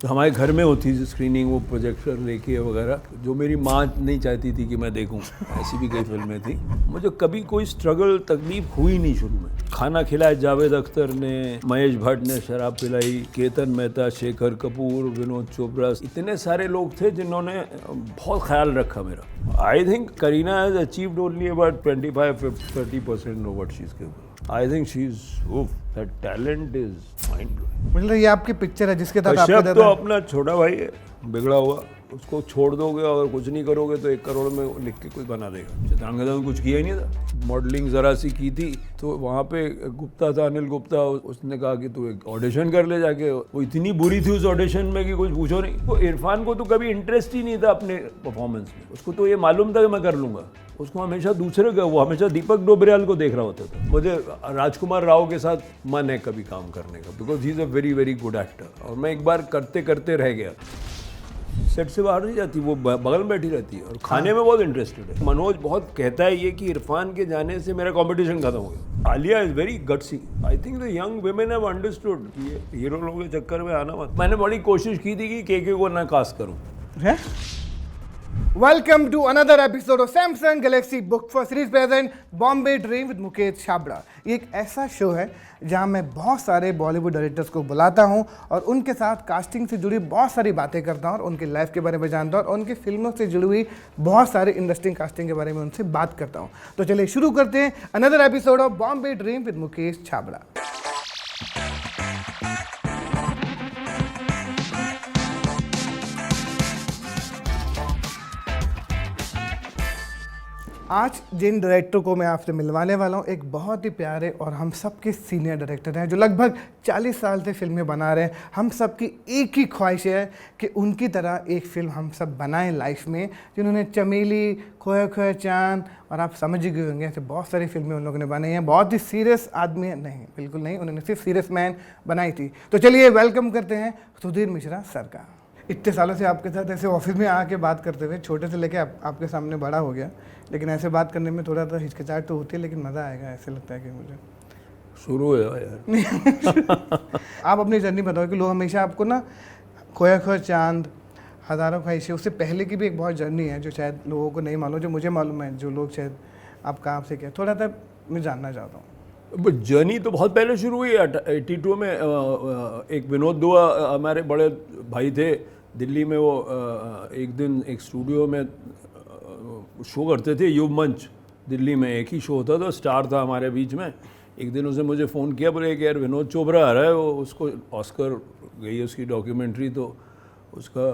तो हमारे घर में होती थी स्क्रीनिंग, वो प्रोजेक्टर लेके वगैरह, जो मेरी माँ नहीं चाहती थी कि मैं देखूं। ऐसी भी कई फिल्में थी। मुझे कभी कोई स्ट्रगल तकलीफ हुई नहीं शुरू में। खाना खिलाया जावेद अख्तर ने, महेश भट्ट ने शराब पिलाई, केतन मेहता, शेखर कपूर, विनोद चोपड़ा, इतने सारे लोग थे जिन्होंने बहुत ख्याल रखा मेरा। I think Kareena has achieved only about 25-30% of what she is capable. I think she's, that talent is mind-blowing। मतलब ये आपकी पिक्चर है जिसके साथ कश्यप आपका तो अपना छोटा भाई है, बिगड़ा हुआ। उसको छोड़ दोगे और कुछ नहीं करोगे तो 1 करोड़ में लिख के कोई बना देगा। चित्रांगदा ने कुछ किया ही नहीं था। मॉडलिंग जरा सी की थी तो वहाँ पे गुप्ता था, अनिल गुप्ता, उसने कहा कि तू एक ऑडिशन कर ले जाके। वो इतनी बुरी थी उस ऑडिशन में कि कुछ पूछो नहीं। वो इरफान को तो कभी इंटरेस्ट ही नहीं था अपने परफॉर्मेंस में। उसको तो ये मालूम था कि मैं कर लूँगा। उसको हमेशा दूसरे का, वो हमेशा दीपक डोबरियाल को देख रहा होता था। मुझे राजकुमार राव के साथ मन है कभी काम करने का, because he is a very very good actor. और मैं एक बार करते करते रह गया। सेट से बाहर नहीं जाती, वो बगल में बैठी रहती है और खाने में बहुत इंटरेस्टेड है। मनोज बहुत कहता है ये कि इरफान के जाने से मेरा कंपटीशन खत्म हो गया। Alia is very gutsy. I think the young women have understood कि ये हीरो लोगों के चक्कर में आना मत। मैंने बड़ी कोशिश की थी कि केके को ना कास्ट करूं। Welcome to another episode of Samsung Galaxy Book four series present Bombay dream with Mukesh Chhabra. ये एक ऐसा शो है जहां मैं बहुत सारे बॉलीवुड डायरेक्टर्स को बुलाता हूं और उनके साथ कास्टिंग से जुड़ी बहुत सारी बातें करता हूं और उनकी लाइफ के बारे में जानता हूं और उनकी फिल्मों से जुड़ी हुई बहुत सारी इंटरेस्टिंग कास्टिंग के बारे में उनसे बात करता हूं। तो चलिए शुरू करते हैं another episode of Bombay dream with Mukesh Chhabra. आज जिन डायरेक्टर को मैं आपसे मिलवाने वाला हूँ एक बहुत ही प्यारे और हम सबके सीनियर डायरेक्टर हैं जो लगभग 40 साल से फिल्में बना रहे हैं। हम सबकी एक ही ख्वाहिश है कि उनकी तरह एक फिल्म हम सब बनाएं लाइफ में, जिन्होंने चमेली, खोया खोया चांद और आप समझ ही गए होंगे ऐसे बहुत सारी फिल्में उन लोगों ने बनाई हैं। बहुत ही सीरियस आदमी है, नहीं बिल्कुल नहीं, उन्होंने सिर्फ सीरियस मैन बनाई थी। तो चलिए वेलकम करते हैं सुधीर मिश्रा सर का। इतने सालों से आपके साथ ऐसे ऑफिस में आके बात करते हुए, छोटे से लेके आपके सामने बड़ा हो गया, लेकिन ऐसे बात करने में थोड़ा सा हिचकिचाहट तो होती है, लेकिन मज़ा आएगा ऐसे लगता है कि मुझे। शुरू हो यार। आप अपनी जर्नी बताओ कि लोग हमेशा आपको ना खोया खोया चांद, हज़ारों ख्वाहिशें, उससे पहले की भी एक बहुत जर्नी है जो शायद लोगों को नहीं मालूम, जो मुझे मालूम है, जो लोग शायद आपका आपसे क्या थोड़ा सा मैं जानना चाहता हूँ। जर्नी तो बहुत पहले शुरू हुई। 82 में एक विनोद दुआ हमारे बड़े भाई थे दिल्ली में। वो एक दिन एक स्टूडियो में शो करते थे, युव मंच दिल्ली में, एक ही शो होता था, स्टार था हमारे बीच में। एक दिन उसने मुझे फ़ोन किया, बोले कि यार विनोद चोपड़ा आ रहा है, वो उसको ऑस्कर गई है उसकी डॉक्यूमेंट्री, तो उसका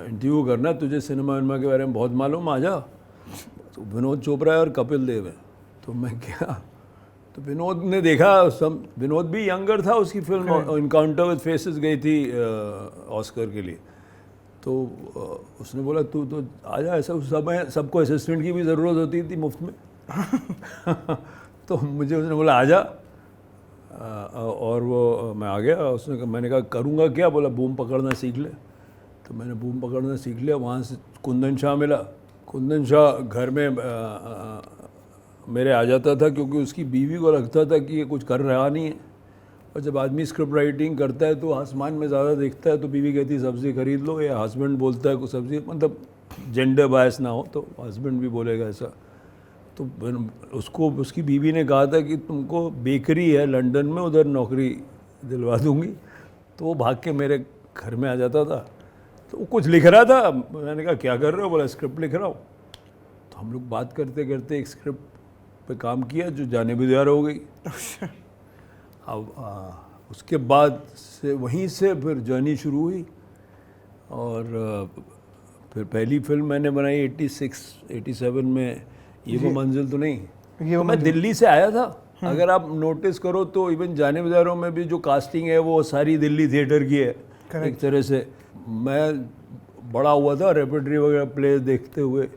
इंटरव्यू करना, तुझे सिनेमा विनेमा के बारे में बहुत मालूम, आ जा। तो विनोद चोपड़ा और कपिल देव है। तो मैं क्या, तो विनोद ने देखा, विनोद भी यंगर था, उसकी फिल्म इनकाउंटर विद फेसेस गई थी ऑस्कर के लिए। तो उसने बोला तू तो आ जा, ऐसा उस समय सबको असिस्टेंट की भी ज़रूरत होती थी मुफ्त में। तो मुझे उसने बोला आ जा, और वो मैं आ गया। मैंने कहा करूँगा क्या, बोला बूम पकड़ना सीख ले। तो मैंने बूम पकड़ना सीख लिया। वहाँ से कुंदन शाह मिला। कुंदन शाह घर में मेरे आ जाता था, क्योंकि उसकी बीवी को लगता था कि ये कुछ कर रहा नहीं है। और जब आदमी स्क्रिप्ट राइटिंग करता है तो आसमान में ज़्यादा देखता है, तो बीवी कहती है सब्ज़ी खरीद लो, या हस्बैंड बोलता है कुछ सब्ज़ी, मतलब जेंडर बायस ना हो तो हस्बैंड भी बोलेगा ऐसा। तो उसको उसकी बीवी ने कहा था कि तुमको बेकरी है लंदन में, उधर नौकरी दिलवा दूँगी। तो वो भाग के मेरे घर में आ जाता था। तो वो कुछ लिख रहा था, मैंने कहा क्या कर रहे हो, बोला स्क्रिप्ट लिख रहा हूँ। तो हम लोग बात करते करते एक स्क्रिप्ट पे काम किया जो जाने भी तैयार हो गई। अब उसके बाद से वहीं से फिर जर्नी शुरू हुई। और फिर पहली फिल्म मैंने बनाई 86-87 में, ये वो मंजिल तो नहीं, ये तो मैं दिल्ली से आया था। अगर आप नोटिस करो तो इवन जाने बाजारों में भी जो कास्टिंग है वो सारी दिल्ली थिएटर की है एक तरह से। मैं बड़ा हुआ था रेपर्टरी वगैरह प्ले देखते हुए।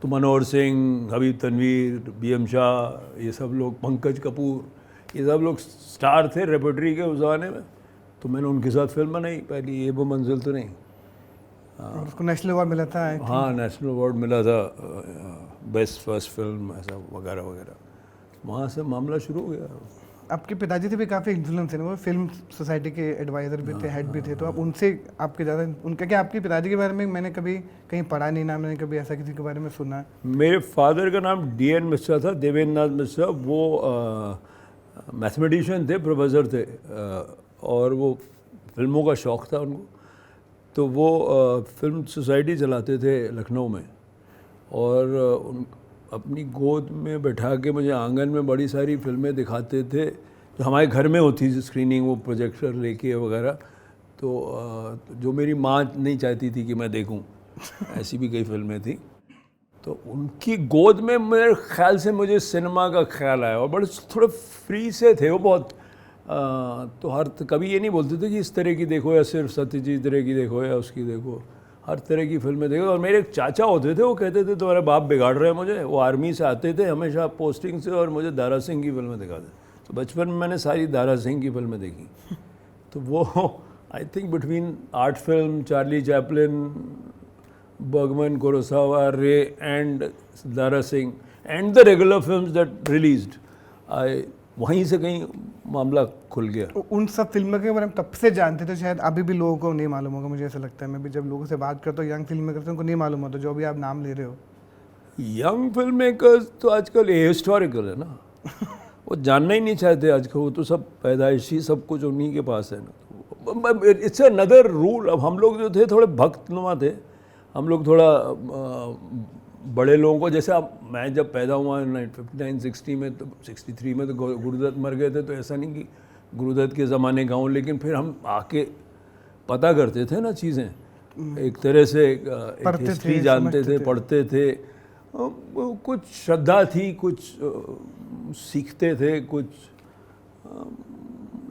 तो मनोहर सिंह, हबीब तनवीर, BM शाह, ये सब लोग, पंकज कपूर, ये सब लोग स्टार थे रेपर्टरी के उस ज़माने में। तो मैंने उनके साथ फिल्म बनाई पहली, ये वो मंजिल तो नहीं। और उसको नेशनल अवार्ड मिला था। हाँ, नेशनल अवार्ड मिला था, बेस्ट फर्स्ट फिल्म ऐसा वगैरह वगैरह। वहाँ से मामला शुरू हो गया। आपके पिताजी से भी काफ़ी इन्फ्लुएंस है ना, वो फिल्म सोसाइटी के एडवाइज़र भी थे, हेड भी थे, तो आप उनसे आपके ज़्यादा उनका क्या, आपके पिताजी के बारे में मैंने कभी कहीं पढ़ा नहीं ना, मैंने कभी ऐसा किसी के बारे में सुना है। मेरे फादर का नाम DN मिश्रा था, देवेंद्र नाथ मिश्रा। वो मैथमेटिशियन थे, प्रोफेसर थे, और वो फिल्मों का शौक़ था उनको। तो वो फिल्म सोसाइटी चलाते थे लखनऊ में, और उन अपनी गोद में बैठा के मुझे आंगन में बड़ी सारी फिल्में दिखाते थे जो हमारे घर में होती थी स्क्रीनिंग, वो प्रोजेक्टर लेके वगैरह। तो जो मेरी माँ नहीं चाहती थी कि मैं देखूं, ऐसी भी कई फिल्में थी। तो उनकी गोद में मेरे ख्याल से मुझे सिनेमा का ख्याल आया, और बड़े थोड़े फ्री से थे वो बहुत। तो कभी ये नहीं बोलते थे कि इस तरह की देखो या सिर्फ सत्यजीत रे की देखो या उसकी देखो, हर तरह की फिल्में देखो। और मेरे एक चाचा होते थे, वो कहते थे तुम्हारे बाप बिगाड़ रहे हैं मुझे। वो आर्मी से आते थे हमेशा पोस्टिंग से, और मुझे दारा सिंह की फिल्में दिखाते। तो बचपन में मैंने सारी दारा सिंह की फिल्में देखी। तो वो I think between art film, Charlie Chaplin, Bergman, Kurosawa, Ray and Dara Singh and the regular films that released, वहीं से कहीं मामला खुल गया। उन सब फिल्मों के बारे में तब से जानते थे, शायद अभी भी लोगों को नहीं मालूम होगा, मुझे ऐसा लगता है। मैं भी जब लोगों से बात करता हूँ यंग फिल्म मेकर्स, उनको नहीं मालूम होता जो भी आप नाम ले रहे हो। यंग फिल्म मेकर्स तो आजकल हिस्टोरिकल है ना, वो जानना ही नहीं चाहते आजकल। वो तो सब पैदाइशी सब कुछ उन्हीं के पास है ना। It's another rule. अब हम लोग जो थे थोड़े भक्तनुमा थे, हम लोग थोड़ा बड़े लोगों को, जैसे अब मैं जब पैदा हुआ 59-60 में, तो 63 में तो गुरुदत्त मर गए थे। तो ऐसा नहीं कि गुरुदत्त के ज़माने गाँव, लेकिन फिर हम आके पता करते थे ना चीज़ें, एक तरह से एक हिस्ट्री जानते थे, पढ़ते थे, कुछ श्रद्धा थी, कुछ सीखते थे, कुछ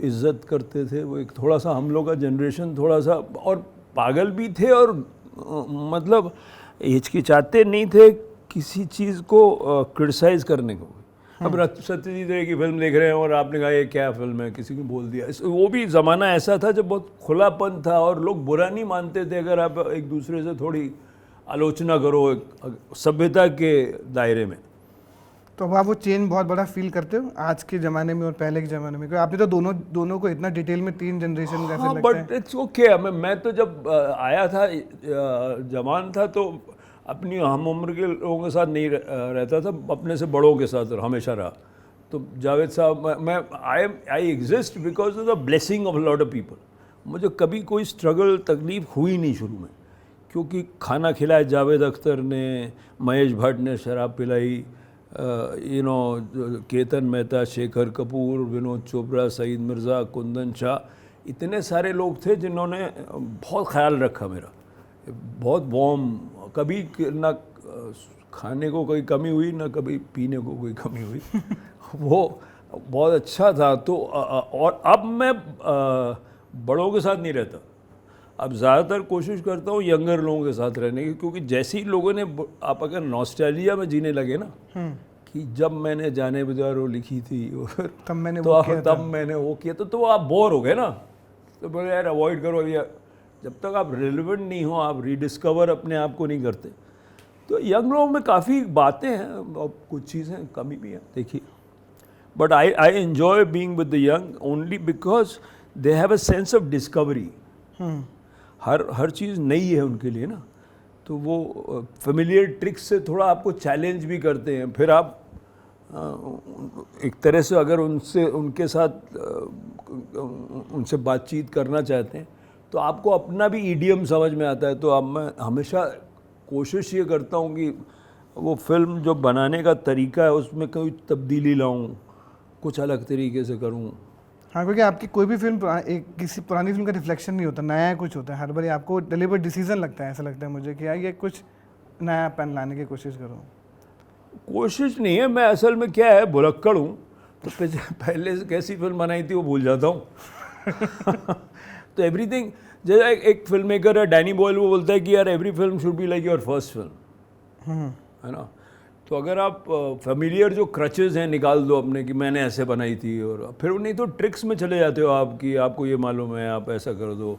इज्जत करते थे। वो एक थोड़ा सा हम लोग का जनरेशन थोड़ा सा, और पागल भी थे, और मतलब हिचकिचाते नहीं थे किसी चीज़ को क्रिटिसाइज़ करने को। अब सत्यजीत रे की फिल्म देख रहे हैं और आपने कहा ये क्या फिल्म है, किसी को बोल दिया। वो भी ज़माना ऐसा था जब बहुत खुलापन था, और लोग बुरा नहीं मानते थे अगर आप एक दूसरे से थोड़ी आलोचना करो सभ्यता के दायरे में। तो अब आप वो चेंज बहुत बड़ा फील करते हो आज के ज़माने में और पहले के ज़माने में? आपने तो दोनों को इतना डिटेल में 3 जनरेशन का हाँ, बट इट्स ओके। मैं तो जब आया था, जवान था, तो अपनी हम उम्र के लोगों के साथ नहीं रहता था, अपने से बड़ों के साथ हमेशा रहा। तो जावेद साहब, मैं I exist because of the blessing of lot of people. मुझे कभी कोई स्ट्रगल तकलीफ हुई नहीं शुरू में, क्योंकि खाना खिलाया जावेद अख्तर ने, महेश भट्ट ने शराब पिलाई, केतन मेहता, शेखर कपूर, विनोद चोपड़ा, सईद मिर्ज़ा, कुंदन शाह, इतने सारे लोग थे जिन्होंने बहुत ख्याल रखा मेरा, बहुत वार्म। कभी ना खाने को कोई कमी हुई, ना कभी पीने को कोई कमी हुई। वो बहुत अच्छा था। तो और अब मैं बड़ों के साथ नहीं रहता, अब ज़्यादातर कोशिश करता हूँ यंगर लोगों के साथ रहने की, क्योंकि जैसे ही लोगों ने, आप अगर नॉस्टैल्जिया में जीने लगे ना, कि जब मैंने जाने बजारो लिखी थी तब मैंने वो किया, तो आप बोर हो गए ना। तो बोले यार अवॉइड करो, या जब तक आप रिलेवेंट नहीं हो, आप रीडिस्कवर अपने आप को नहीं करते। तो यंग लोगों में काफ़ी बातें हैं, और कुछ चीज़ें कमी भी हैं, देखिए। But I enjoy being with the young only because they have a sense of discovery. हर चीज़ नई है उनके लिए ना, तो वो फेमिलियर ट्रिक्स से थोड़ा आपको चैलेंज भी करते हैं। फिर आप एक तरह से अगर उनके साथ उनसे बातचीत करना चाहते हैं, तो आपको अपना भी ईडियम समझ में आता है। तो अब मैं हमेशा कोशिश ये करता हूँ कि वो फिल्म जो बनाने का तरीका है उसमें कोई तब्दीली लाऊं, कुछ अलग तरीके से करूं। हाँ, क्योंकि आपकी कोई भी फिल्म किसी पुरानी फिल्म का रिफ्लेक्शन नहीं होता, नया कुछ होता है। हर बार आपको डिलीवर डिसीजन लगता है, ऐसा लगता है मुझे कि यार ये कुछ नया पेन लाने की कोशिश करो। कोशिश नहीं है, मैं असल में क्या है, भुलक्कड़ हूँ। तो पहले से कैसी फिल्म बनाई थी वो भूल जाता हूँ। तो एवरीथिंग, जैसे एक फिल्म मेकर है डैनी बॉयल, वो बोलता है कि यार every film should be like your first film, है ना। तो अगर आप फेमिलियर जो क्रचेज़ हैं निकाल दो अपने, कि मैंने ऐसे बनाई थी, और फिर नहीं तो ट्रिक्स में चले जाते हो आप, कि आपको ये मालूम है, आप ऐसा कर दो,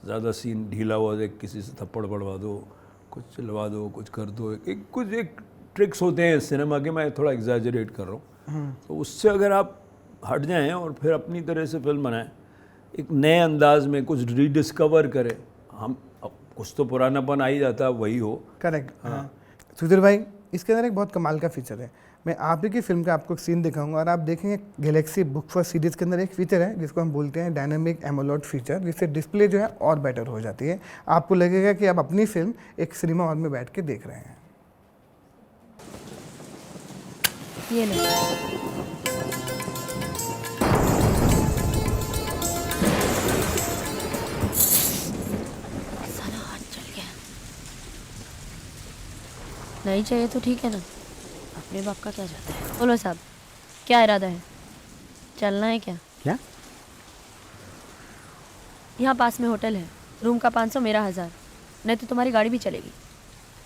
ज़्यादा सीन ढीला हुआ दे, किसी से थप्पड़ पड़वा दो, कुछ चलवा दो, कुछ कर दो। कुछ ट्रिक्स होते हैं सिनेमा के, मैं थोड़ा एग्जैजरेट कर रहा हूँ। तो उससे अगर आप हट जाएं और फिर अपनी तरह से फिल्म बनाएं, एक नए अंदाज में कुछ रीडिस्कवर करें। हम अब कुछ तो पुरानापन आ ही जाता है, वही हो। करेक्ट। हाँ सुधीर भाई, इसके अंदर एक बहुत कमाल का फीचर है। मैं आप ही की फिल्म का आपको एक सीन दिखाऊंगा और आप देखेंगे गैलेक्सी बुक फॉर सीरीज के अंदर एक फीचर है जिसको हम बोलते हैं डायनामिक एमोलेड फीचर, जिससे डिस्प्ले जो है और बेटर हो जाती है। आपको लगेगा कि आप अपनी फिल्म एक सिनेमा हॉल में बैठ के देख रहे हैं। ये लो। साला हाथ चल गया। नहीं चाहिए तो ठीक है ना, अपने बाप का क्या जाता है। बोलो साहब, क्या इरादा है? चलना है क्या? क्या? यहाँ पास में होटल है, रूम का 500, मेरा 1000। नहीं तो तुम्हारी गाड़ी भी चलेगी।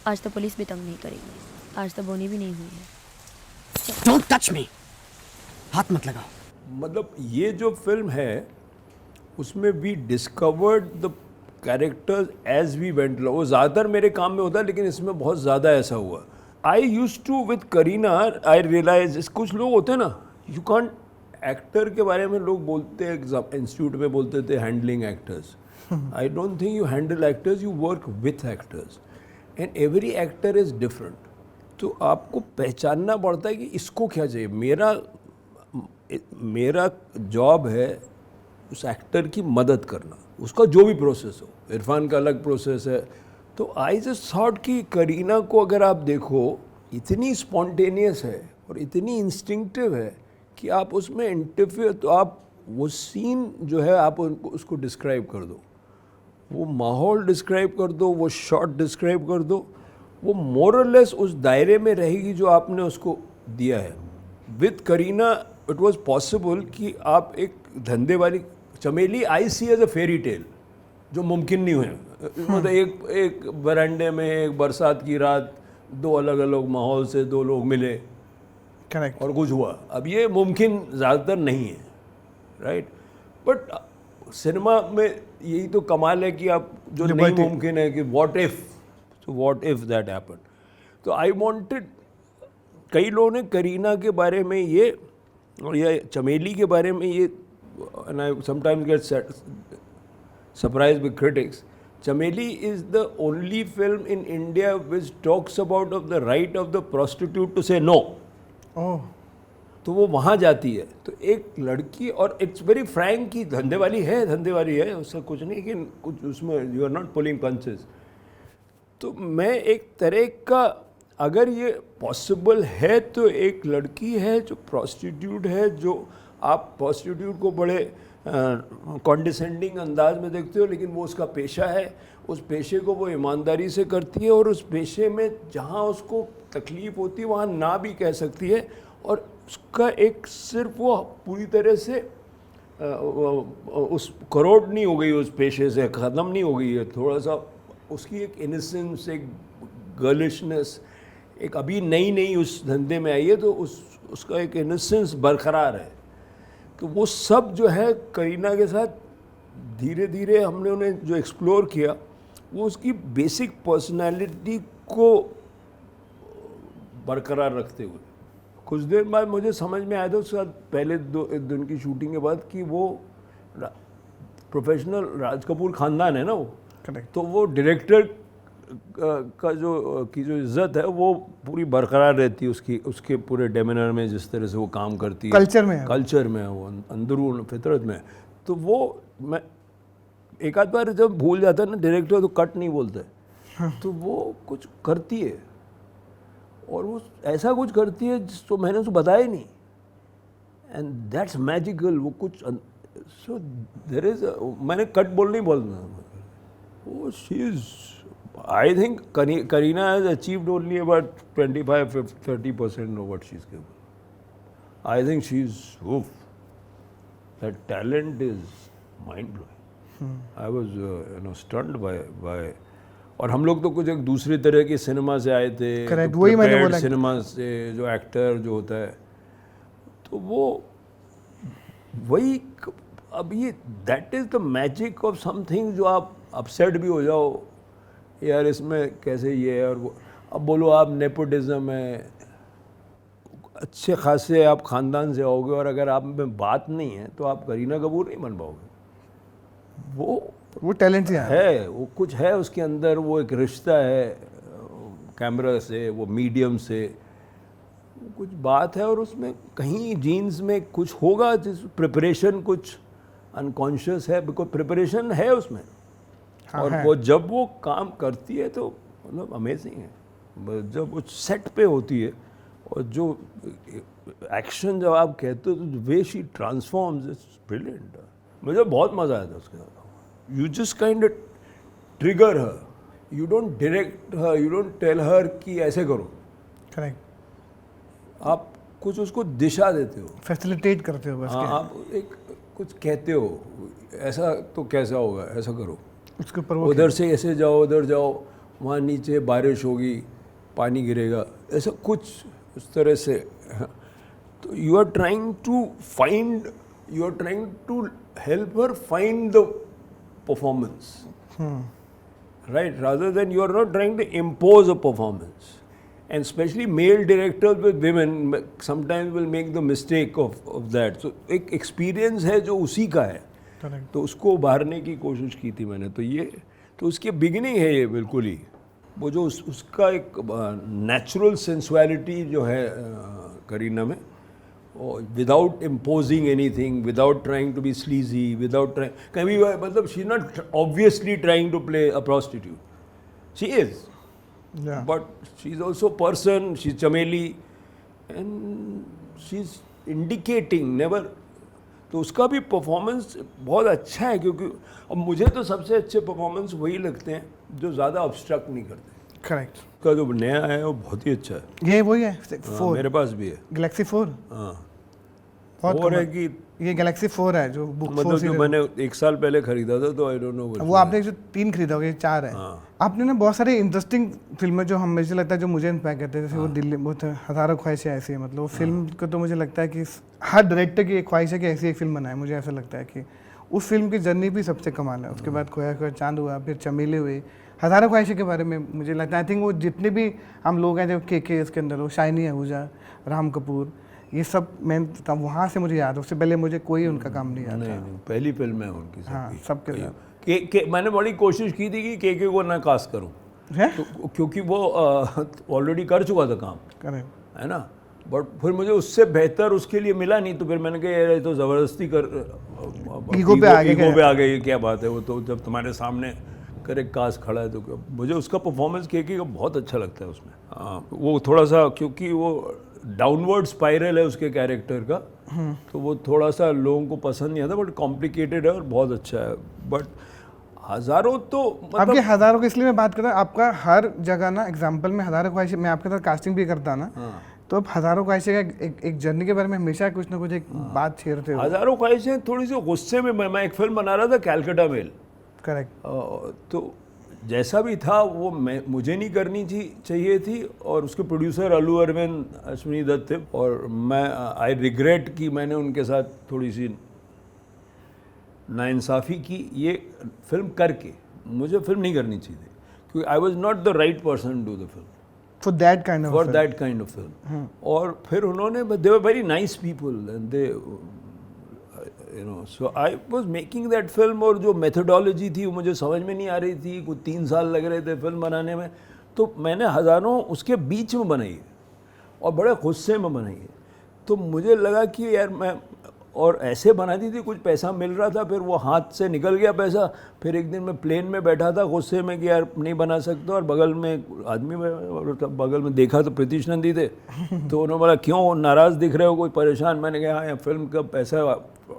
आज तो पुलिस भी तंग नहीं करेगी, आज तो बोनी भी नहीं हुई है। डोंट टच मी, हाथ मत लगाओ। मतलब ये जो फिल्म है उसमें we discovered the characters as we went. वो ज़्यादातर मेरे काम में होता है, लेकिन इसमें बहुत ज़्यादा ऐसा हुआ। I use to with Kareena, I realise कुछ लोग होते हैं ना, यू कांट, एक्टर के बारे में लोग बोलते हैं, इंस्टीट्यूट में बोलते थे handling actors. I don't think you handle actors, you work with actors and every actor is different. तो आपको पहचानना पड़ता है कि इसको क्या चाहिए। मेरा जॉब है उस एक्टर की मदद करना, उसका जो भी प्रोसेस हो। इरफान का अलग प्रोसेस है। तो आई जस्ट थॉट कि करीना को अगर आप देखो, इतनी स्पॉन्टेनियस है और इतनी इंस्टिंक्टिव है कि आप उसमें इंटरफेयर, तो आप वो सीन जो है आप उसको डिस्क्राइब कर दो, वो माहौल डिस्क्राइब कर दो, वो शॉट डिस्क्राइब कर दो, वो मोरलेस उस दायरे में रहेगी जो आपने उसको दिया है। With Kareena it was possible कि आप एक धंधे वाली चमेली, आई सी एज अ फेरी टेल, जो मुमकिन नहीं हुए। मतलब एक बरांडे में एक बरसात की रात, दो अलग अलग माहौल से दो लोग मिले, करेक्ट, और कुछ हुआ। अब ये मुमकिन ज़्यादातर नहीं है, राइट? बट सिनेमा में यही तो कमाल है कि आप जो नहीं मुमकिन है कि व्हाट इफ, तो व्हाट इफ दैट हैपन। तो आई वांटेड, कई लोगों ने करीना के बारे में ये और या चमेली के बारे में ये, and I sometimes get surprised with critics, Chameli is the only film in India which talks about of the right of the prostitute to say no. Oh, तो वो वहाँ जाती है, तो एक लड़की, और इट्स वेरी फ्रैंक की धंधे वाली है, उससे कुछ नहीं, लेकिन कुछ उसमें you are not pulling punches. तो मैं एक तरह का, अगर ये पॉसिबल है तो एक लड़की है जो प्रोस्टिट्यूट है, जो आप प्रोस्टिट्यूट को बड़े कॉन्डिसेंडिंग अंदाज में देखते हो, लेकिन वो उसका पेशा है, उस पेशे को वो ईमानदारी से करती है, और उस पेशे में जहाँ उसको तकलीफ़ होती है वहाँ ना भी कह सकती है, और उसका एक सिर्फ वो पूरी तरह से उस करोड़ नहीं हो गई, उस पेशे से ख़त्म नहीं हो गई है, थोड़ा सा उसकी एक इनोसेंस, एक गर्लिशनेस, एक अभी नई उस धंधे में आई है, तो उसका एक इनोसेंस बरकरार है। तो वो सब जो है करीना के साथ धीरे धीरे हमने उन्हें जो एक्सप्लोर किया, वो उसकी बेसिक पर्सनालिटी को बरकरार रखते हुए। कुछ देर बाद मुझे समझ में आया था, उसके बाद पहले एक दिन की शूटिंग के बाद, कि वो प्रोफेशनल राज कपूर ख़ानदान है ना वो, तो वो डायरेक्टर का जो इज्जत है वो पूरी बरकरार रहती है उसके पूरे डेमिनर में, जिस तरह से वो काम करती है, कल्चर में है वो, अंदरून फितरत में। तो वो, मैं एक आध बार जब भूल जाता है ना डायरेक्टर, तो कट नहीं बोलते, तो वो कुछ करती है, और वो ऐसा कुछ करती है जिसको मैंने उसको बताया नहीं, एंड दैट्स मैजिकल। वो कुछ, सो देयर इज, मैंने कट नहीं बोलना, वो she is, I think Kareena has achieved only about 25-30% of what she's capable. I think she's, oof, that talent is mind blowing. I was stunned by और हम लोग तो कुछ एक दूसरी तरह की सिनेमा से आए थे, करेक्ट, वही मैंने बोला, सिनेमा से जो एक्टर जो होता है, तो वो वही, अब ये that is the magic of something, जो आप अपसेट भी हो जाओ यार इसमें कैसे ये है, और वो, अब बोलो आप नेपोटिज्म है, अच्छे खासे आप ख़ानदान से आओगे और अगर आप में बात नहीं है तो आप करीना कपूर नहीं बन पाओगे। वो टैलेंट ही है, वो कुछ है उसके अंदर, वो एक रिश्ता है कैमरा से, वो मीडियम से कुछ बात है, और उसमें कहीं जीन्स में कुछ होगा, जिस प्रिपरेशन कुछ अनकॉन्शियस है, बिकॉज प्रिपरेशन है उसमें। और है। वो जब वो काम करती है तो मतलब अमेजिंग है, जब वो सेट पे होती है और जो एक्शन जब आप कहते हो तो way she transforms, it's brilliant. मुझे बहुत मज़ा आया था उसके साथ। You just kind trigger her, you don't direct her, you don't tell her कि ऐसे करो, करेक्ट, आप कुछ उसको दिशा देते हो, फैसिलिटेट करते हो बस हाँ, आप एक कुछ कहते हो, ऐसा तो कैसा होगा, ऐसा करो, उसके ऊपर वो उधर से ऐसे जाओ, उधर जाओ, वहाँ नीचे बारिश होगी, पानी गिरेगा, ऐसा कुछ उस तरह से। तो you are trying to find, you are trying to help her find the performance, right, rather than you are not trying to impose a performance. And especially male directors with women sometimes will make the mistake of that. So एक experience है जो उसी का है, correct, तो उसको उभारने की कोशिश की थी मैंने। तो ये तो उसकी बिगिनिंग है ये, बिल्कुल ही वो जो उसका एक नेचुरल सेंसुअलिटी जो है करीना में, without imposing anything, without trying to be sleazy, without trying कभी, मतलब she not obviously trying to play a prostitute, she is, but she is also person, she is Chameli and she is indicating never. तो उसका भी performance बहुत अच्छा है, क्योंकि अब मुझे तो सबसे अच्छे परफॉर्मेंस वही लगते हैं जो ज़्यादा ऑब्स्ट्रक्ट नहीं करते। करेक्ट, उसका जो नया है वो बहुत ही अच्छा है। ये वही है हाँ, 4, मेरे पास भी है। गैलेक्सी 4, हाँ, बहुत और है कमाल। कि ये गैलेक्सी 4 है जो बुक 4 मतलब जो सीरीज, मैंने 1 साल पहले खरीदा था, तो आई डोंट नो वो आपने जो 3 खरीदा होगा, ये 4 है। हाँ। आपने ना बहुत सारी इंटरेस्टिंग फिल्में जो हमेशा लगता है जो मुझे इंस्पायर करते हैं, जैसे वो दिल्ली, बहुत हज़ारों ख्वाहिशें ऐसी है, मतलब वो फिल्म को तो मुझे लगता है कि हर डायरेक्टर की एक ख्वाहिश है कि ऐसी एक फिल्म बनाए। मुझे ऐसा लगता है कि उस फिल्म की जर्नी भी सबसे कमाल है। उसके बाद खोया खोया चांद हुआ, फिर चमेली हुई, हज़ारों ख्वाहिशें के बारे में मुझे लगता है, आई थिंक वो जितने भी हम लोग हैं जो के इसके अंदर, वो शाइनी आहूजा, राम कपूर, ये सब मैं तब वहाँ से मुझे याद है, उससे पहले मुझे कोई उनका काम नहीं याद था। नहीं, पहली फिल्म है उनकी हाँ, सबकी। सबके के मैंने बड़ी कोशिश की थी कि के को ना कास्ट करूं, है, तो क्योंकि वो ऑलरेडी कर चुका था काम, करेक्ट, है ना, बट फिर मुझे उससे बेहतर उसके लिए मिला नहीं, तो फिर मैंने कहा यार ये तो ज़बरदस्ती कर, ईगो पे आ गए, ईगो पे आ गई, क्या बात है, वो तो जब तुम्हारे सामने करेक्ट कास्ट खड़ा है, तो मुझे उसका परफॉर्मेंस के का बहुत अच्छा लगता है उसमें। हाँ, वो थोड़ा सा, क्योंकि वो डाउनवर्ड स्पाइरल है उसके कैरेक्टर का, तो वो थोड़ा सा लोगों को पसंद नहीं आता, बट कॉम्प्लिकेटेड है और बहुत अच्छा है। बट हज़ारों तो आपके मतलब हज़ारों की इसलिए मैं बात कर रहा हूँ, आपका हर जगह ना एग्जाम्पल में हज़ारों ख्वाहिशें, मैं आपके साथ कास्टिंग भी करता ना, तो अब हज़ारों ख्वाहिशें का एक जर्नी के बारे में हमेशा कुछ ना कुछ एक बात छेड़ते हो। हज़ारों ख्वाहिशें थोड़ी सी गुस्से में, मैं एक फिल्म बना रहा था कैलकाटा मेल, करेक्ट, तो जैसा भी था वो मुझे नहीं करनी चाहिए थी, और उसके प्रोड्यूसर अल्लू अरविंद, अश्विनी दत्त थे, और मैं आई रिग्रेट कि मैंने उनके साथ थोड़ी सी नाइंसाफ़ी की ये फिल्म करके। मुझे फिल्म नहीं करनी चाहिए थी, क्योंकि I was not the right person to the film for that kind for of, that kind of film. और फिर उन्होंने, they were very nice people and they you know, so I was making that film, और जो methodology थी वो मुझे समझ में नहीं आ रही थी, कुछ 3 साल लग रहे थे फिल्म बनाने में, तो मैंने हज़ारों उसके बीच में बनाई है और बड़े गुस्से में बनाई है। तो मुझे लगा कि यार मैं, और ऐसे बना दी थी, कुछ पैसा मिल रहा था, फिर वो हाथ से निकल गया पैसा। फिर एक दिन मैं प्लेन में बैठा था गुस्से में कि यार नहीं बना सकता, और बगल में आदमी, बगल में देखा तो प्रीतिश नंदी थे, तो उन्होंने बोला क्यों नाराज़ दिख रहे हो, कोई परेशान? मैंने कहा हाँ, फिल्म का पैसा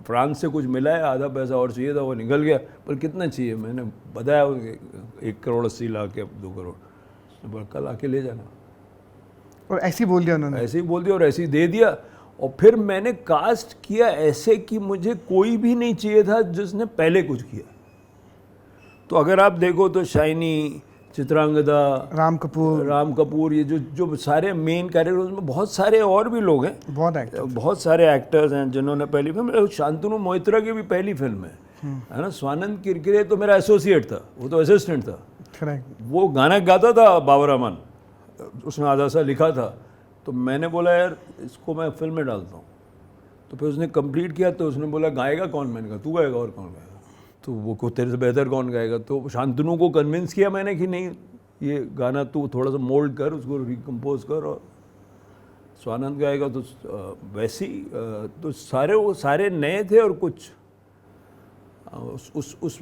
फ्रांस से कुछ मिला है, आधा पैसा और चाहिए था, वो निकल गया। पर कितना चाहिए? मैंने बताया 1,80,00,000 या 2 करोड़। कल आके ले जाना, और ऐसे ही बोल दिया उन्होंने, ऐसे ही बोल दिया और ऐसे ही दे दिया। और फिर मैंने कास्ट किया ऐसे कि मुझे कोई भी नहीं चाहिए था जिसने पहले कुछ किया। तो अगर आप देखो तो शाइनी, चित्रांगदा, राम कपूर, ये जो सारे मेन कैरेक्टर, उसमें बहुत सारे और भी लोग हैं, बहुत सारे एक्टर्स हैं जिन्होंने पहली फिल्म, शांतनु मोहित्रा की भी पहली फिल्म है ना। स्वानंद किरकिरे तो मेरा एसोसिएट था, वो तो असिस्टेंट था, करेक्ट, वो गाना गाता था बाबर अमान, उसने आधा सा लिखा था, तो मैंने बोला यार इसको मैं फिल्म में डालता हूँ। तो फिर उसने कंप्लीट किया तो उसने बोला गाएगा कौन? मैंने कहा तू गाएगा और कौन गाएगा? तो वो को तेरे से बेहतर कौन गाएगा? तो शांतनु को कन्विंस किया मैंने कि नहीं ये गाना तू थोड़ा सा मोल्ड कर, उसको रिकम्पोज कर और स्वानंद गाएगा। तो वैसे ही तो वो सारे नए थे और कुछ उस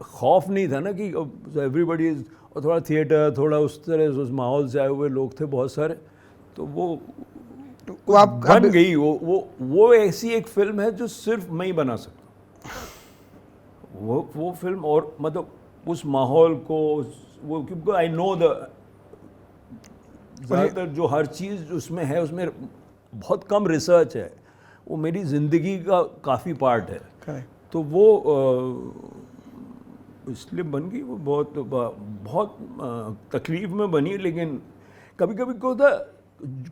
खौफ नहीं था ना कि एवरीबडी इज, और थोड़ा थिएटर थोड़ा उस तरह उस माहौल से आए हुए लोग थे बहुत सारे, तो वो आप बन गई। वो ऐसी एक फिल्म है जो सिर्फ मैं ही बना सकता हूँ। वो फिल्म और मतलब उस माहौल को वो, क्योंकि आई नो ज़्यादातर जो हर चीज़ उसमें है उसमें बहुत कम रिसर्च है, वो मेरी ज़िंदगी का काफ़ी पार्ट है। Correct. तो वो इसलिए बन गई। वो बहुत तकलीफ़ में बनी, लेकिन कभी कभी क्या होता है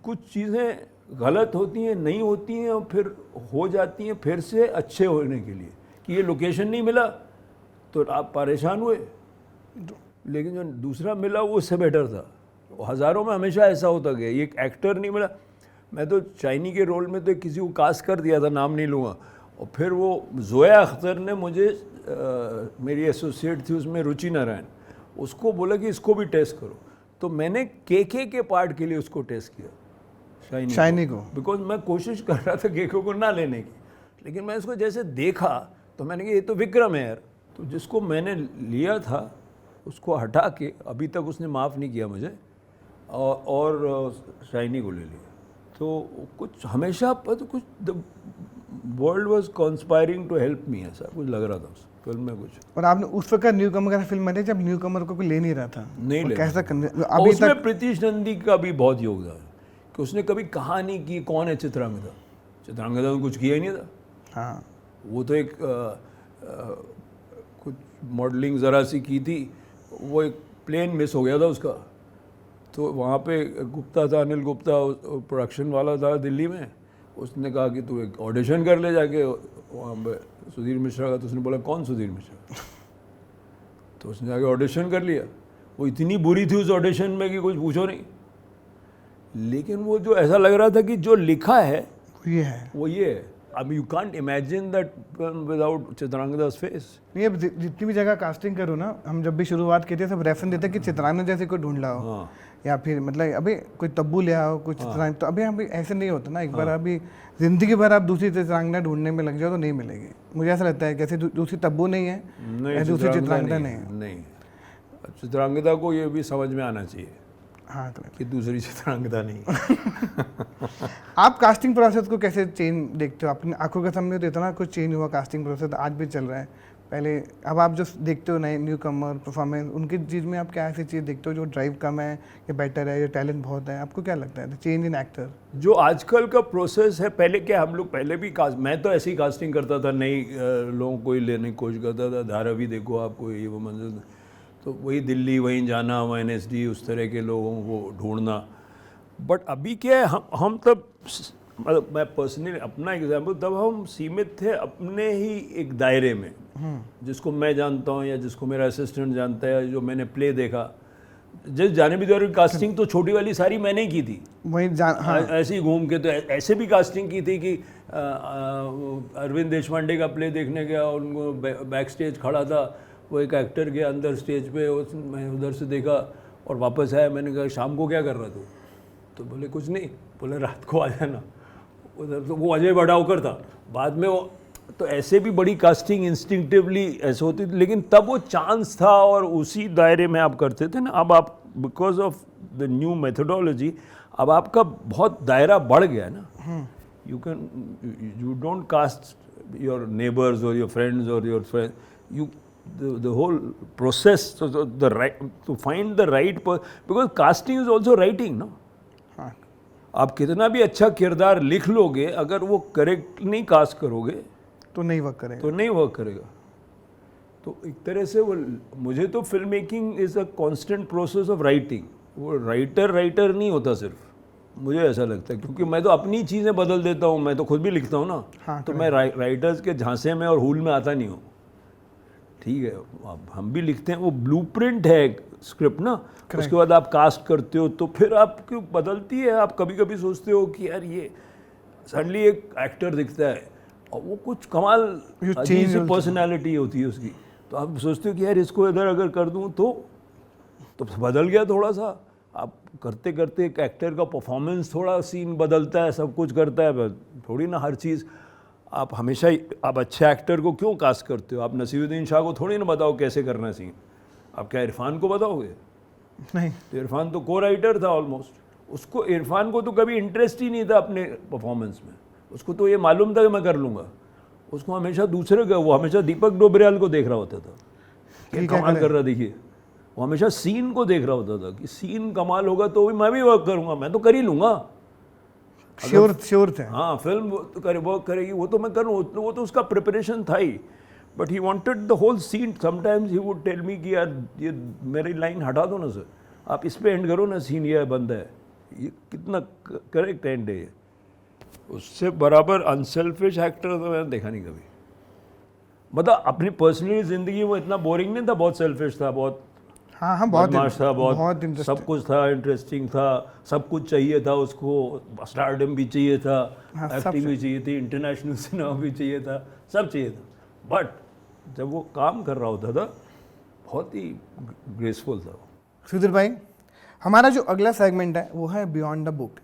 कुछ चीज़ें गलत होती हैं, नहीं होती हैं और फिर हो जाती हैं फिर से अच्छे होने के लिए, कि ये लोकेशन नहीं मिला तो आप परेशान हुए, लेकिन जो दूसरा मिला वो उससे बेटर था। हज़ारों में हमेशा ऐसा होता गया। ये एक एक्टर नहीं मिला, मैं तो चाइनी के रोल में तो किसी को कास्ट कर दिया था, नाम नहीं लूँगा, और फिर वो जोया अख्तर ने मुझे मेरी एसोसिएट थी उसमें रुचि नारायण, उसको बोला कि इसको भी टेस्ट करो। तो मैंने के पार्ट के लिए उसको टेस्ट किया, शाइनी को, बिकॉज मैं कोशिश कर रहा था के को ना लेने की, लेकिन मैं इसको जैसे देखा तो मैंने कहा ये तो विक्रम है यार। तो जिसको मैंने लिया था उसको हटा के, अभी तक उसने माफ़ नहीं किया मुझे, और शाइनी को ले लिया। तो कुछ हमेशा पता कुछ the world was conspiring to help me, ऐसा कुछ लग रहा था उस फिल्म में कुछ। और आपने उस वक्त न्यू कमर का फिल्म बनी जब न्यू कमर को कोई ले नहीं रहा था, नहीं ले कैसा अभी उसमें तक प्रीतिश नंदी का भी बहुत योगदान है कि उसने कभी कहा नहीं कि कौन है चित्रांगदा। चित्रांगदा ने कुछ किया ही नहीं था। हाँ, वो तो एक कुछ मॉडलिंग ज़रा सी की थी, वो एक प्लेन मिस हो गया था उसका, तो वहाँ पे गुप्ता था, अनिल गुप्ता प्रोडक्शन वाला था दिल्ली में, उसने कहा कि तू एक ऑडिशन कर ले जाके वहाँ पे सुधीर मिश्रा का। तो उसने बोला कौन सुधीर मिश्रा? तो उसने जाके ऑडिशन कर लिया। वो इतनी बुरी थी उस ऑडिशन में कि कुछ पूछो नहीं, लेकिन वो जो ऐसा लग रहा था कि जो लिखा है ये है, वो ये है। अब you can't imagine that without Chitrangada's face. नहीं अब जितनी भी जगह कास्टिंग करो ना, हम जब भी शुरुआत की थी सब रेफरेंस देते कि चित्रांगदा जैसे कोई ढूंढ लाओ, हाँ। या फिर मतलब अभी कोई तब्बू ले आओ, कुछ चित्रांगदा। तो अभी ऐसे नहीं होता ना, एक बार अभी ज़िंदगी भर आप दूसरी चित्रांगदा ढूंढने में लग जाओ तो नहीं मिलेगी। मुझे ऐसा लगता है जैसे दूसरी तब्बू नहीं है, नहीं, दूसरी चित्रांगदा नहीं है। नहीं, चित्रांगदा को ये भी समझ में आना चाहिए हाँ, तो कि दूसरी चित्रांगदा नहीं। आप कास्टिंग प्रोसेस को कैसे चेंज देखते हो? अपनी आंखों के सामने तो इतना कुछ चेंज हुआ कास्टिंग प्रोसेस, आज भी चल रहा है। पहले अब आप जो देखते हो नए न्यू कमर परफॉर्मेंस, उनकी चीज़ में आप क्या ऐसी चीज़ देखते हो जो ड्राइव कम है या बेटर है या टैलेंट बहुत है? आपको क्या लगता है चेंज इन एक्टर? जो आजकल का प्रोसेस है, पहले क्या हम लोग पहले भी मैं तो ऐसी कास्टिंग करता था, नई लोगों को ही लेने की कोशिश करता था। धारावी देखो आपको, ये वो मंजिल, तो वही दिल्ली वहीं जाना, NSD उस तरह के लोगों को ढूंढना। बट अभी क्या है, हम तब मतलब मैं पर्सनली अपना एग्जांपल, तब हम सीमित थे अपने ही एक दायरे में, जिसको मैं जानता हूँ या जिसको मेरा असिस्टेंट जानता है, जो मैंने प्ले देखा। जिस जाने भी दौर कास्टिंग तो छोटी वाली सारी मैंने ही की थी, वही हाँ। ऐसे ही घूम के। तो ऐसे भी कास्टिंग की थी कि अरविंद देशपांडे का प्ले देखने गया, उनको बैक स्टेज खड़ा था, वो एक एक्टर गया अंदर स्टेज पे, मैं उधर से देखा और वापस आया। मैंने कहा शाम को क्या कर रहा तू? तो बोले कुछ नहीं, बोले रात को आ जाना उधर। तो वो अजय बड़ावकर था बाद में वो। तो ऐसे भी बड़ी कास्टिंग इंस्टिंक्टिवली ऐसे होती थी, लेकिन तब वो चांस था और उसी दायरे में आप करते थे ना। अब आप because of the new methodology अब आपका बहुत दायरा बढ़ गया है ना। You don't cast your neighbours और योर फ्रेंड्स और your friend, you the whole process, so the right to find the right because casting is also writing, no? हाँ, आप कितना भी अच्छा किरदार लिख लोगे, अगर वो करेक्ट नहीं कास्ट करोगे तो नहीं वर्क करेगा, तो नहीं वर्क करेगा। तो एक तरह से वो, मुझे तो film making is a constant process of writing. वो राइटर नहीं होता सिर्फ, मुझे ऐसा लगता है, क्योंकि मैं तो अपनी चीज़ें बदल देता हूँ। मैं तो खुद भी लिखता हूँ ना। हाँ, तो मैं राइटर्स के झांसे में और हुल में आता नहीं हूँ। ठीक है, अब हम भी लिखते हैं, वो ब्लूप्रिंट है स्क्रिप्ट ना, उसके बाद आप कास्ट करते हो तो फिर आपकी बदलती है। आप कभी कभी सोचते हो कि यार ये सडनली एक एक्टर दिखता है और वो कुछ कमाल अजीब सी पर्सनैलिटी होती है उसकी, तो आप सोचते हो कि यार इसको इधर अगर कर दूँ तो बदल गया थोड़ा सा। आप करते करते एक एक्टर का परफॉर्मेंस थोड़ा सीन बदलता है, सब कुछ करता है, थोड़ी ना हर चीज़ आप हमेशा ही आप अच्छे एक्टर को क्यों कास्ट करते हो? आप नसीरुद्दीन शाह को थोड़ी ना बताओ कैसे करना है सीन, आप क्या इरफान को बताओगे? नहीं, तो इरफान तो को राइटर था ऑलमोस्ट, उसको इरफान को तो कभी इंटरेस्ट ही नहीं था अपने परफॉर्मेंस में, उसको तो ये मालूम था कि मैं कर लूँगा। उसको हमेशा दूसरे का, वो हमेशा दीपक डोबरियाल को देख रहा होता था कि कमाल कर रहा, देखिए वो हमेशा सीन को देख रहा होता था कि सीन कमाल होगा तो भी मैं भी वर्क करूँगा, मैं तो कर ही लूँगा। श्योर थे। हाँ, फिल्म वर्क करेगी वो तो मैं करूँ, वो तो उसका प्रिपरेशन था ही, but he wanted the whole scene. Sometimes he would tell me कि यार ये मेरी लाइन हटा दो ना सर, आप इस पे एंड करो ना सीन, ये बंद है, ये कितना करेक्ट एंड है। उससे बराबर अनसेल्फिश एक्टर तो मैंने देखा नहीं कभी। मतलब अपनी पर्सनली ज़िंदगी वो इतना बोरिंग नहीं था, बहुत सेल्फिश था, बहुत हाँ बहुत बदमाश था, बहुत interesting। सब कुछ था, इंटरेस्टिंग था, सब कुछ चाहिए था उसको, स्टारडम भी चाहिए था, एक्टिंग भी चाहिए थी, इंटरनेशनल सिनेमा भी चाहिए था, सब चाहिए था, बट जब वो काम कर रहा होता था बहुत ही ग्रेसफुल था। सुधीर भाई, हमारा जो अगला सेगमेंट है वो है बियॉन्ड द बुक।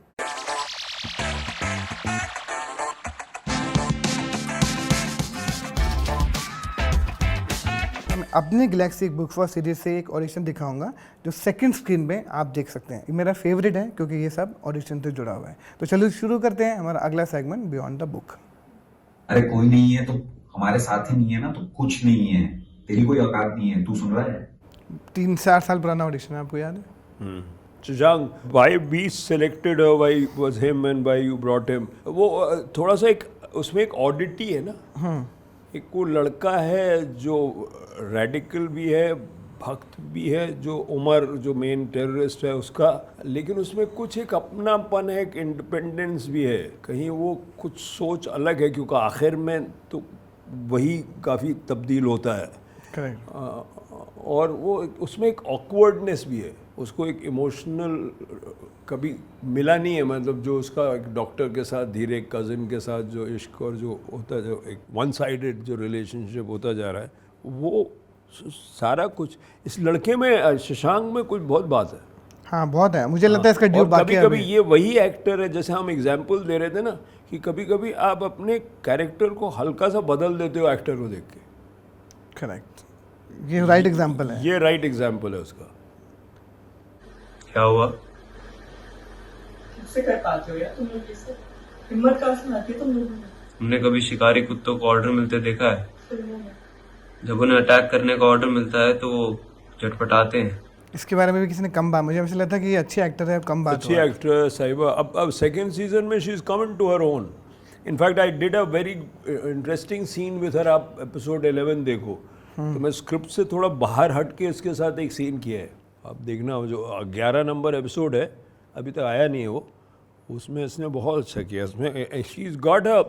मैं अपने गैलेक्सी बुक फॉर सीरीज से एक ऑडिशन दिखाऊंगा जो सेकंड स्क्रीन पे आप देख सकते हैं। ये मेरा फेवरेट है क्योंकि ये सब ऑडिशन से जुड़ा हुआ है। तो चलो शुरू करते हैं हमारा अगला सेगमेंट बियॉन्ड द बुक। अरे कोई नहीं है तो हमारे साथ ही नहीं है ना तो कुछ नहीं है, तेरी कोई औकात नहीं है, तू सुन रहा है? 3-4 साल पुराना ऑडिशन है, आपको याद है? Shashank, why we selected her, why was him and why you brought him? वो थोड़ा सा एक उसमें एक ऑडिटी है ना, एक वो लड़का है जो रेडिकल भी है, भक्त भी है, जो उमर जो मेन टेररिस्ट है उसका, लेकिन उसमें कुछ एक अपनापन है, एक इंडिपेंडेंस भी है, कहीं वो कुछ सोच अलग है, क्योंकि आखिर में तो वही काफ़ी तब्दील होता है। करेक्ट। और वो उसमें एक ऑकवर्डनेस भी है, उसको एक इमोशनल कभी मिला नहीं है, मतलब जो उसका एक डॉक्टर के साथ धीरे एक कज़न के साथ जो इश्क और जो होता है, जो एक वन साइडेड जो रिलेशनशिप होता जा रहा है, वो सारा कुछ इस लड़के में, शशांक में कुछ बहुत बात है। हाँ बहुत है, मुझे लगता है इसका ड्यू बाकी कभी कभी ये वही एक्टर है, जैसे हम एग्जाम्पल दे रहे थे ना कि कभी कभी आप अपने कैरेक्टर को हल्का सा बदल देते हो एक्टर को देख के। करेक्ट, ये राइट एग्जांपल है। ये राइट एग्जाम्पल है उसका। क्या हुआ? कैसे कर पाते हो यार तुम लोग ये सब? हिम्मत कहाँ से आती है तुम लोगों में? तुमने कभी शिकारी कुत्तों को ऑर्डर मिलते देखा है? फिल्मों में। जब उन्हें अटैक करने का ऑर्डर मिलता है तो वो झटपटाते हैं। इसके बारे में भी किसी ने कम बात, मुझे ऐसा लगता है कि ये अच्छी एक्टर है, कम बात अच्छी हुआ है। एक्टर है साहिबा। अब सेकेंड सीजन में she is coming to her own. In fact I did a very interesting scene with her. आप एपिसोड 11 देखो तो मैं स्क्रिप्ट से थोड़ा बाहर हट के इसके साथ एक सीन किया है, आप देखना। जो 11 नंबर एपिसोड है, अभी तक आया नहीं है वो, उसमें इसने बहुत अच्छा किया। इसमें she is got a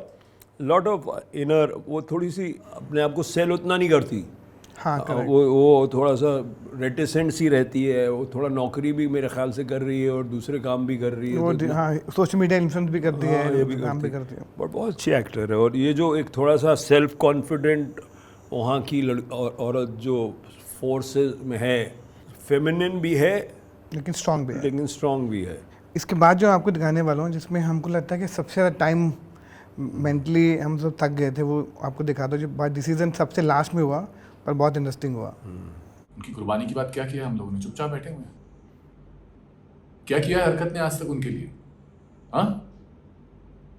lot of inner, वो थोड़ी सी अपने आप को सेल उतना नहीं करती। हाँ correct। वो थोड़ा सा रेटिसेंट सी रहती है, वो थोड़ा नौकरी भी मेरे ख्याल से कर रही है और दूसरे काम भी कर रही है। वो तो हाँ सोशल मीडिया इन्फ्लुएंस भी करती हाँ, ये है, भी काम भी करती करती है। बट बहुत अच्छी एक्टर है। और ये जो एक थोड़ा सा सेल्फ कॉन्फिडेंट वहाँ की औरत जो फोर्सेस में है, फेमिनिन भी है लेकिन स्ट्रांग भी है। लेकिन स्ट्रांग भी है। इसके बाद जो आपको दिखाने वाला हूँ, जिसमें हमको लगता है कि सबसे ज़्यादा टाइम मेंटली हम सब थक गए थे, वो आपको दिखा दो। जो बात डिसीजन सबसे लास्ट में हुआ पर बहुत इंटरेस्टिंग हुआ। उनकी कुर्बानी की बात क्या किया हम लोगों ने? चुपचाप बैठे हुए हैं। क्या किया है हरकत ने आज तक उनके लिए? हाँ,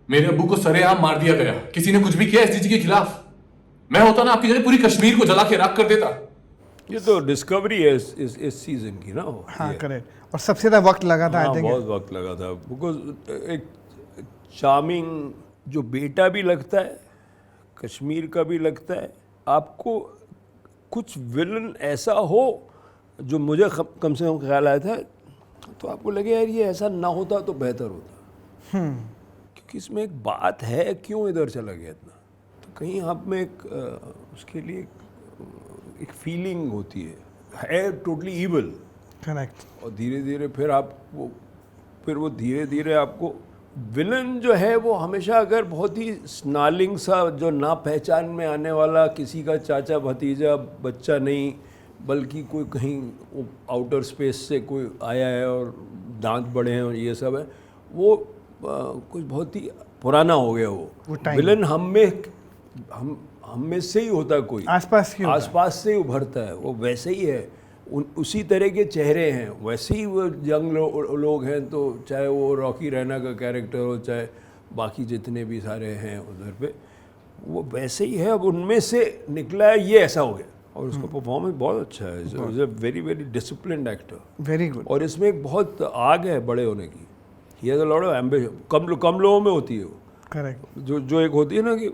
मेरे अब्बू को सरेआम मार दिया गया, किसी ने कुछ भी किया एसडीजी के खिलाफ? मैं होता ना आपकी जगह पूरी कश्मीर को जला के राख कर देता। ये तो डिस्कवरी है इस सीजन की ना। हाँ करेक्ट। और सबसे ज़्यादा वक्त लगा था, हाँ, आई थिंक। बहुत वक्त लगा था, बिकॉज एक चार्मिंग जो बेटा भी लगता है, कश्मीर का भी लगता है। आपको कुछ विलन ऐसा हो जो मुझे कम से कम ख्याल आया था, तो आपको लगे यार ये ऐसा ना होता तो बेहतर होता, क्योंकि इसमें एक बात है, क्यों इधर चला गया इतना। तो कहीं आप में एक उसके लिए एक फीलिंग होती है टोटली ईवल, करेक्ट। और धीरे धीरे फिर वो धीरे धीरे आपको विलन जो है वो हमेशा अगर बहुत ही स्नालिंग सा, जो ना पहचान में आने वाला, किसी का चाचा भतीजा बच्चा नहीं, बल्कि कोई कहीं आउटर स्पेस से कोई आया है और दांत बड़े हैं और ये सब है, वो कुछ बहुत ही पुराना हो गया। वो time। विलन हम में से ही होता है, कोई आसपास से ही उभरता है, वो वैसे ही है, उसी तरह के चेहरे हैं, वैसे ही वो यंग लोग हैं, तो चाहे वो रॉकी रैना का कैरेक्टर हो, चाहे बाकी जितने भी सारे हैं उधर पे, वो वैसे ही है। अब उनमें से निकला है, ये ऐसा हो गया, और उसका परफॉर्मेंस बहुत अच्छा है। Is a very very disciplined actor, very good. और इसमें एक बहुत आग है बड़े होने की। He has a lot of ambition, कम लोगों में होती है वो, करेक्ट। जो एक होती है ना कि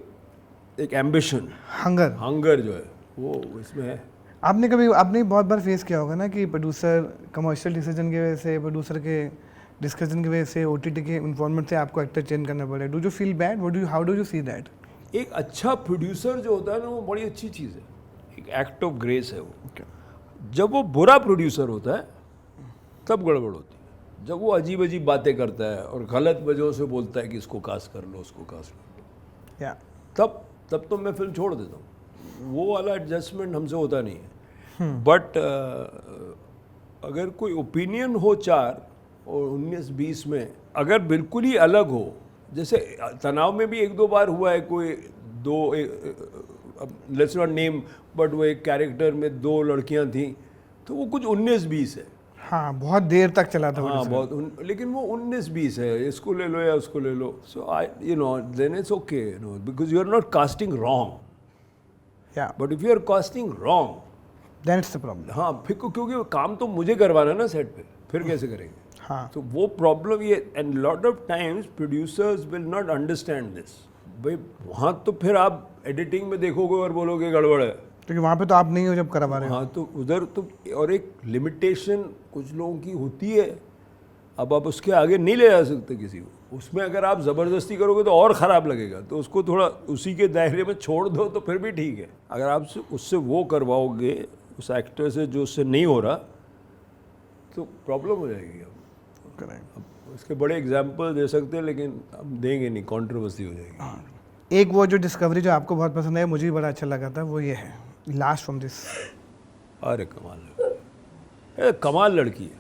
एक एम्बिशन, हंगर जो है, वो इसमें है। आपने बहुत बार फेस किया होगा ना कि प्रोड्यूसर कमर्शियल डिसीजन की वजह से, प्रोड्यूसर के डिस्कशन की वजह से, ओटीटी के इन्फॉर्मेंट से आपको एक्टर चेंज करना पड़े। Do you feel bad? How do you see that? एक अच्छा प्रोड्यूसर जो होता है ना, वो बड़ी अच्छी चीज़ है, एक एक्ट ऑफ ग्रेस है वो। जब वो बुरा प्रोड्यूसर होता है तब गड़बड़ होती है, जब वो अजीब अजीब बातें करता है और गलत वजहों से बोलता है कि इसको कास्ट कर लो, उसको कास्ट कर लो, तब तो मैं फिल्म छोड़ देता हूँ। वो वाला एडजस्टमेंट हमसे होता नहीं है। बट अगर कोई ओपिनियन हो 4 और 19-20 में अगर बिल्कुल ही अलग हो, जैसे तनाव में भी 1-2 बार हुआ है, कोई लेट्स नॉट नेम, बट वो एक कैरेक्टर में 2 लड़कियां थी, तो वो कुछ 19-20 है। हाँ, बहुत देर तक चला था। हाँ, बहुत, लेकिन वो 19-20 है, इसको ले लो या उसको ले लो। So I then it's okay, because you are not casting wrong, but if you are casting wrong then it's the problem. हाँ, फिर क्योंकि काम तो मुझे करवाना है ना सेट पे, फिर कैसे करेंगे? हाँ, तो वो प्रॉब्लम ये, and lot of times producers will not understand this. भाई वहाँ तो फिर आप एडिटिंग में देखोगे और बोलोगे गड़बड़ है, क्योंकि वहाँ पे तो आप नहीं हो जब करवा रहे हो। हाँ, तो उधर तो, और एक लिमिटेशन कुछ लोगों की होती है, अब आप उसके आगे नहीं ले जा सकते किसी को। उसमें अगर आप ज़बरदस्ती करोगे तो और ख़राब लगेगा, तो उसको थोड़ा उसी के दायरे में छोड़ दो तो फिर भी ठीक है। अगर आप उससे वो करवाओगे, उस एक्टर से जो उससे नहीं हो रहा, तो प्रॉब्लम हो जाएगी। अब इसके बड़े एग्जाम्पल दे सकते हैं, लेकिन हम देंगे नहीं, कंट्रोवर्सी हो जाएगी। एक वो जो डिस्कवरी जो आपको बहुत पसंद है, मुझे भी बड़ा अच्छा लगा था, वो ये है लास्ट फ्रॉम दिस। अरे कमाल, कमाल लड़की है,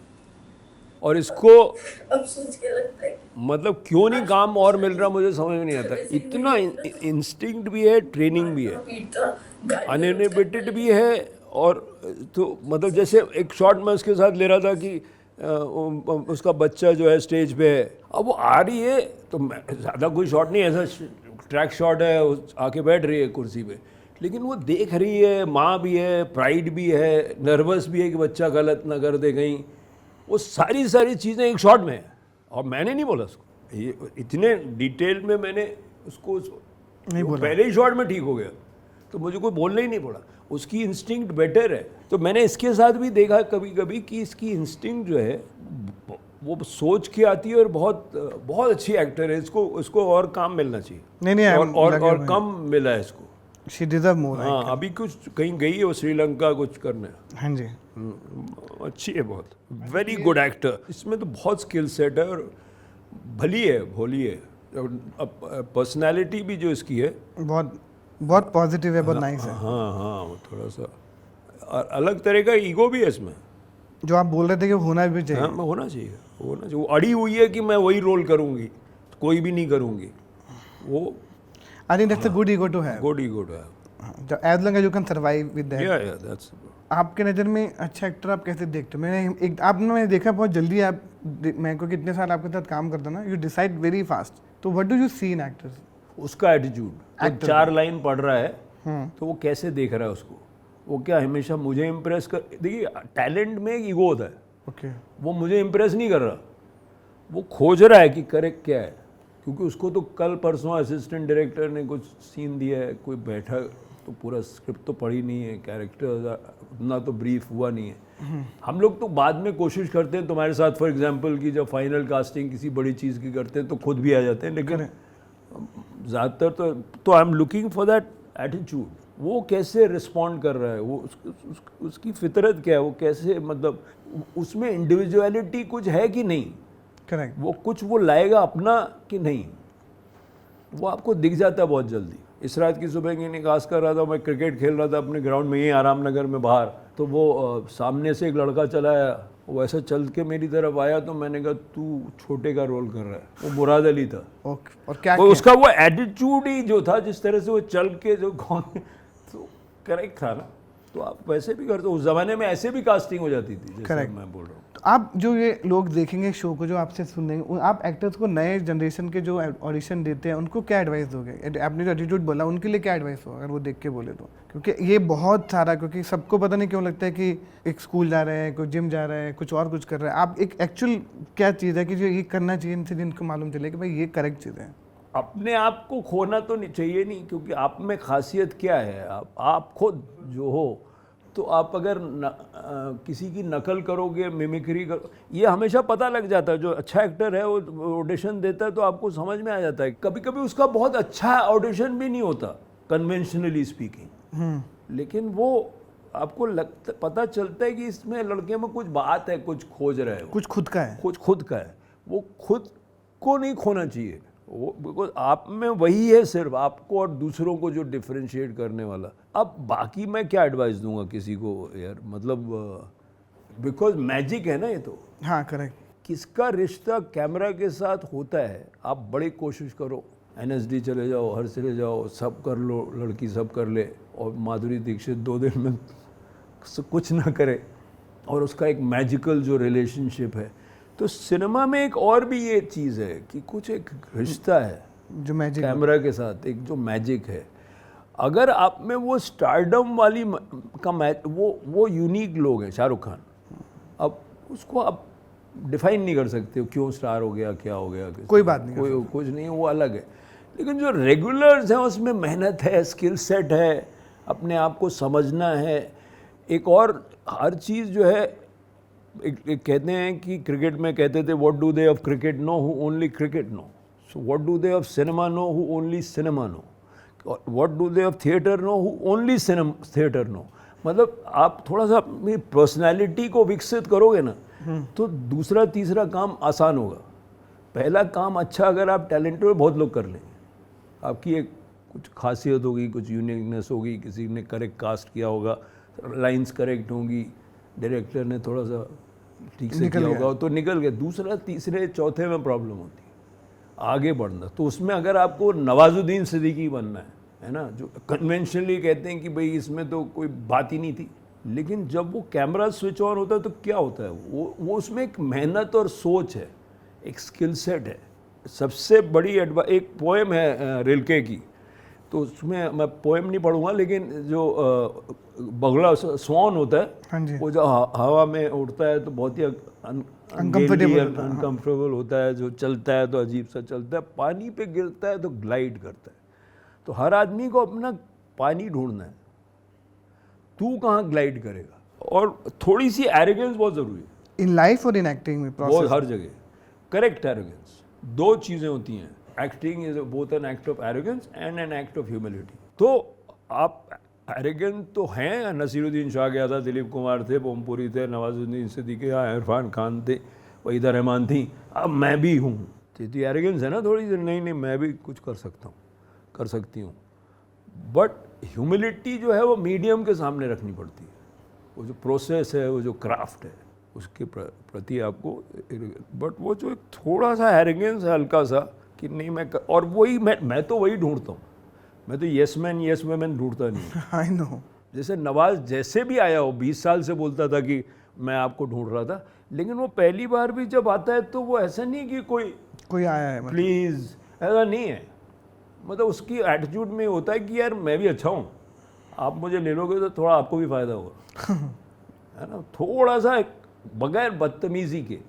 और इसको अब सोच के लगता है मतलब क्यों नहीं काम और मिल रहा, मुझे समझ में नहीं आता। इतना इंस्टिंक्ट भी है, ट्रेनिंग भी है, अनइनहिबिटेड भी है, और तो मतलब जैसे एक शॉट में उसके साथ ले रहा था कि उसका बच्चा जो है स्टेज पे है, अब वो आ रही है, तो ज़्यादा कोई शॉट नहीं, ऐसा ट्रैक शॉट है, आके बैठ रही है कुर्सी पे, लेकिन वो देख रही है, माँ भी है, प्राइड भी है, नर्वस भी है कि बच्चा गलत ना कर दे कहीं, वो सारी चीज़ें एक शॉट में है। और मैंने नहीं बोला उसको, ये इतने डिटेल में मैंने उसको नहीं बोला, पहले ही शॉट में ठीक हो गया, तो मुझे कोई बोलना ही नहीं पड़ा। उसकी इंस्टिंक्ट बेटर है। तो मैंने इसके साथ भी देखा कभी कभी कि इसकी इंस्टिंक्ट जो है वो सोच के आती है, और बहुत अच्छी एक्टर है, इसको और काम मिलना चाहिए। नहीं, और कम मिला है इसको। She deserve more. हाँ, अभी कुछ कहीं गई है वो श्रीलंका कुछ करने। हाँ जी, अच्छी है, बहुत वेरी गुड एक्टर। इसमें तो बहुत स्किल सेट है, और भली है, भोली है, पर्सनैलिटी भी जो इसकी है बहुत पॉजिटिव है, बहुत नाइस है। हाँ, वो थोड़ा सा अलग तरह का ईगो भी है इसमें, जो आप बोल रहे थे कि होना भी चाहिए। हाँ, होना चाहिए। वो अड़ी हुई है कि मैं वही रोल करूँगी, कोई भी नहीं करूँगी। वो I think that's a good ego to have. Good ego to have, as long as you can survive with that. या दैट्स। आपके नज़र में अच्छा एक्टर आप कैसे देखते हो? मैंने देखा बहुत जल्दी आप, मैं को कितने साल आपके साथ काम करता ना, यू डिसाइड वेरी फास्ट। तो what do you see in actors? उसका एटीट्यूड, 4 लाइन पढ़ रहा है तो वो कैसे देख रहा है उसको, वो क्या हमेशा मुझे इम्प्रेस कर, देखिए टैलेंट में एक ईगो होता है। ओके, वो मुझे इम्प्रेस नहीं कर रहा, वो खोज रहा है कि करेक्ट क्या है, क्योंकि उसको तो कल परसों असिस्टेंट डायरेक्टर ने कुछ सीन दिया है, कोई बैठा तो पूरा स्क्रिप्ट तो पढ़ी नहीं है, कैरेक्टर उतना तो ब्रीफ हुआ नहीं है। हम लोग तो बाद में कोशिश करते हैं, तुम्हारे साथ फॉर एग्जांपल की जब फाइनल कास्टिंग किसी बड़ी चीज़ की करते हैं तो खुद भी आ जाते हैं, लेकिन ज़्यादातर तो I am looking for that attitude, वो कैसे रिस्पॉन्ड कर रहा है, वो उसकी फितरत क्या है, वो कैसे, मतलब उसमें इंडिविजुअलिटी कुछ है कि नहीं, करेक्ट। वो कुछ वो लाएगा अपना कि नहीं, वो आपको दिख जाता है बहुत जल्दी। इस रात की सुबह की निकास कर रहा था, मैं क्रिकेट खेल रहा था अपने ग्राउंड में, यही आराम नगर में बाहर, तो वो सामने से एक लड़का चला आया, वो ऐसा चल के मेरी तरफ आया, तो मैंने कहा तू छोटे का रोल कर रहा है। वो मुराद अली था। ओके, और क्या वो उसका वो एटीट्यूड ही जो था, जिस तरह से वो चल के जो तो करेक्ट था ना, तो आप वैसे भी करते हो। उस जमाने में ऐसे भी कास्टिंग हो जाती थी, जैसे Correct. मैं बोल रहा हूँ। तो आप जो ये लोग देखेंगे शो को, जो आपसे सुनेंगे, आप एक्टर्स को, नए जनरेशन के जो ऑडिशन देते हैं, उनको क्या एडवाइस दोगे? आपने जो एटीट्यूड बोला, उनके लिए क्या एडवाइस हो अगर वो देख के बोले तो? क्योंकि ये बहुत सारा, क्योंकि सबको पता नहीं क्यों लगता है कि एक स्कूल जा रहे हैं, कोई जिम जा रहे हैं, कुछ और कुछ कर रहे हैं। आप एक एक्चुअल क्या चीज़ है कि जो ये करना चाहिए, इनसे जिनको मालूम चले कि भाई ये करेक्ट चीज़ है? अपने आप को खोना तो नहीं चाहिए नहीं, क्योंकि आप में खासियत क्या है, आप खुद जो हो, तो आप अगर किसी की नकल करोगे, मिमिक्री करो, ये हमेशा पता लग जाता है। जो अच्छा एक्टर है वो ऑडिशन देता है तो आपको समझ में आ जाता है। कभी कभी उसका बहुत अच्छा ऑडिशन भी नहीं होता कन्वेंशनली स्पीकिंग, लेकिन वो आपको पता चलता है कि इसमें लड़के में कुछ बात है, कुछ खोज रहे हो, कुछ खुद का है, कुछ खुद का है। वो खुद को नहीं खोना चाहिए, वो बिकॉज आप में वही है सिर्फ, आपको और दूसरों को जो डिफरेंशिएट करने वाला। अब बाकी मैं क्या एडवाइस दूंगा किसी को यार, मतलब बिकॉज मैजिक है ना ये तो। हाँ करेक्ट। किसका रिश्ता कैमरा के साथ होता है, आप बड़ी कोशिश करो, NSD चले जाओ, हर चले जाओ, सब कर लो, लड़की सब कर ले, और माधुरी दीक्षित 2 दिन में कुछ ना करे, और उसका एक मैजिकल जो रिलेशनशिप है। तो सिनेमा में एक और भी ये चीज़ है कि कुछ एक रिश्ता है जो मैजिक कैमरा के साथ, एक जो मैजिक है। अगर आप में वो स्टारडम वाली का वो यूनिक लोग हैं, शाहरुख खान, अब उसको आप डिफाइन नहीं कर सकते हो क्यों स्टार हो गया, क्या हो गया, कोई बात नहीं, कोई कुछ नहीं, वो अलग है। लेकिन जो रेगुलर्स हैं उसमें मेहनत है, स्किल सेट है, अपने आप को समझना है। एक और हर चीज़ जो है, एक कहते हैं कि क्रिकेट में कहते थे what do they of cricket know who only cricket know, so what do they of cinema know who only cinema know, what do they of theatre know who only theatre know. मतलब आप थोड़ा सा अपनी personality को विकसित करोगे ना, तो दूसरा तीसरा काम आसान होगा। पहला काम अच्छा अगर आप टैलेंटेड हो, बहुत लोग कर लेंगे, आपकी एक कुछ खासियत होगी, कुछ यूनिकनेस होगी, किसी ने करेक्ट कास्ट किया होगा, लाइंस करेक्ट होंगी, डायरेक्टर ने थोड़ा सा ठीक से किया होगा, तो निकल गया। दूसरा तीसरे चौथे में प्रॉब्लम होती है आगे बढ़ना। तो उसमें अगर आपको नवाजुद्दीन सिद्दीकी बनना है ना, जो कन्वेंशनली कहते हैं कि भाई इसमें तो कोई बात ही नहीं थी, लेकिन जब वो कैमरा स्विच ऑन होता है तो क्या होता है, वो उसमें एक मेहनत और सोच है, एक स्किल सेट है। सबसे बड़ी एक पोएम है रिल्के की, तो उसमें मैं पोएम नहीं पढ़ूंगा, लेकिन जो बगला स्वान होता है, हाँ जी, वो जो हवा में उड़ता है तो बहुत ही अनकम्फर्टेबल होता है, जो चलता है तो अजीब सा चलता है, पानी पे गिरता है तो ग्लाइड करता है। तो हर आदमी को अपना पानी ढूंढना है, तू कहाँ ग्लाइड करेगा। और थोड़ी सी एरोगेंस बहुत ज़रूरी है इन लाइफ और इन एक्टिंग में, बहुत हर जगह। करेक्ट एरोगेंस, 2 चीज़ें होती हैं। Acting is both an act of arrogance and an act of humility. तो आप एरोगेंट तो हैं, नसीरुद्दीन शाह गया था, दिलीप कुमार थे, ओमपुरी थे, नवाजुद्दीन सिद्दीकी, इरफान खान थे, वहीदा रहमान थी, अब मैं भी हूँ। तो एरोगेंस है ना थोड़ी सी, नहीं मैं भी कुछ कर सकता हूँ, कर सकती हूँ। बट ह्यूमिलिटी जो है वो मीडियम के सामने रखनी पड़ती है। वो जो प्रोसेस है, वो जो क्राफ्ट है, उसके प्रति आपको, बट वो जो थोड़ा सा एरोगेंस है हल्का सा कि नहीं और वही मैं तो वही ढूंढता हूँ। मैं तो येस मैन येस वुमेन ढूंढता नहीं। I know. जैसे नवाज जैसे भी आया हो, 20 साल से बोलता था कि मैं आपको ढूंढ रहा था, लेकिन वो पहली बार भी जब आता है तो वो ऐसा नहीं कि कोई आया है प्लीज़, ऐसा नहीं है। मतलब उसकी एटीट्यूड में होता है कि यार मैं भी अच्छा हूँ, आप मुझे ले लोगे तो थोड़ा आपको भी फ़ायदा होगा है ना। थोड़ा सा बगैर बदतमीज़ी के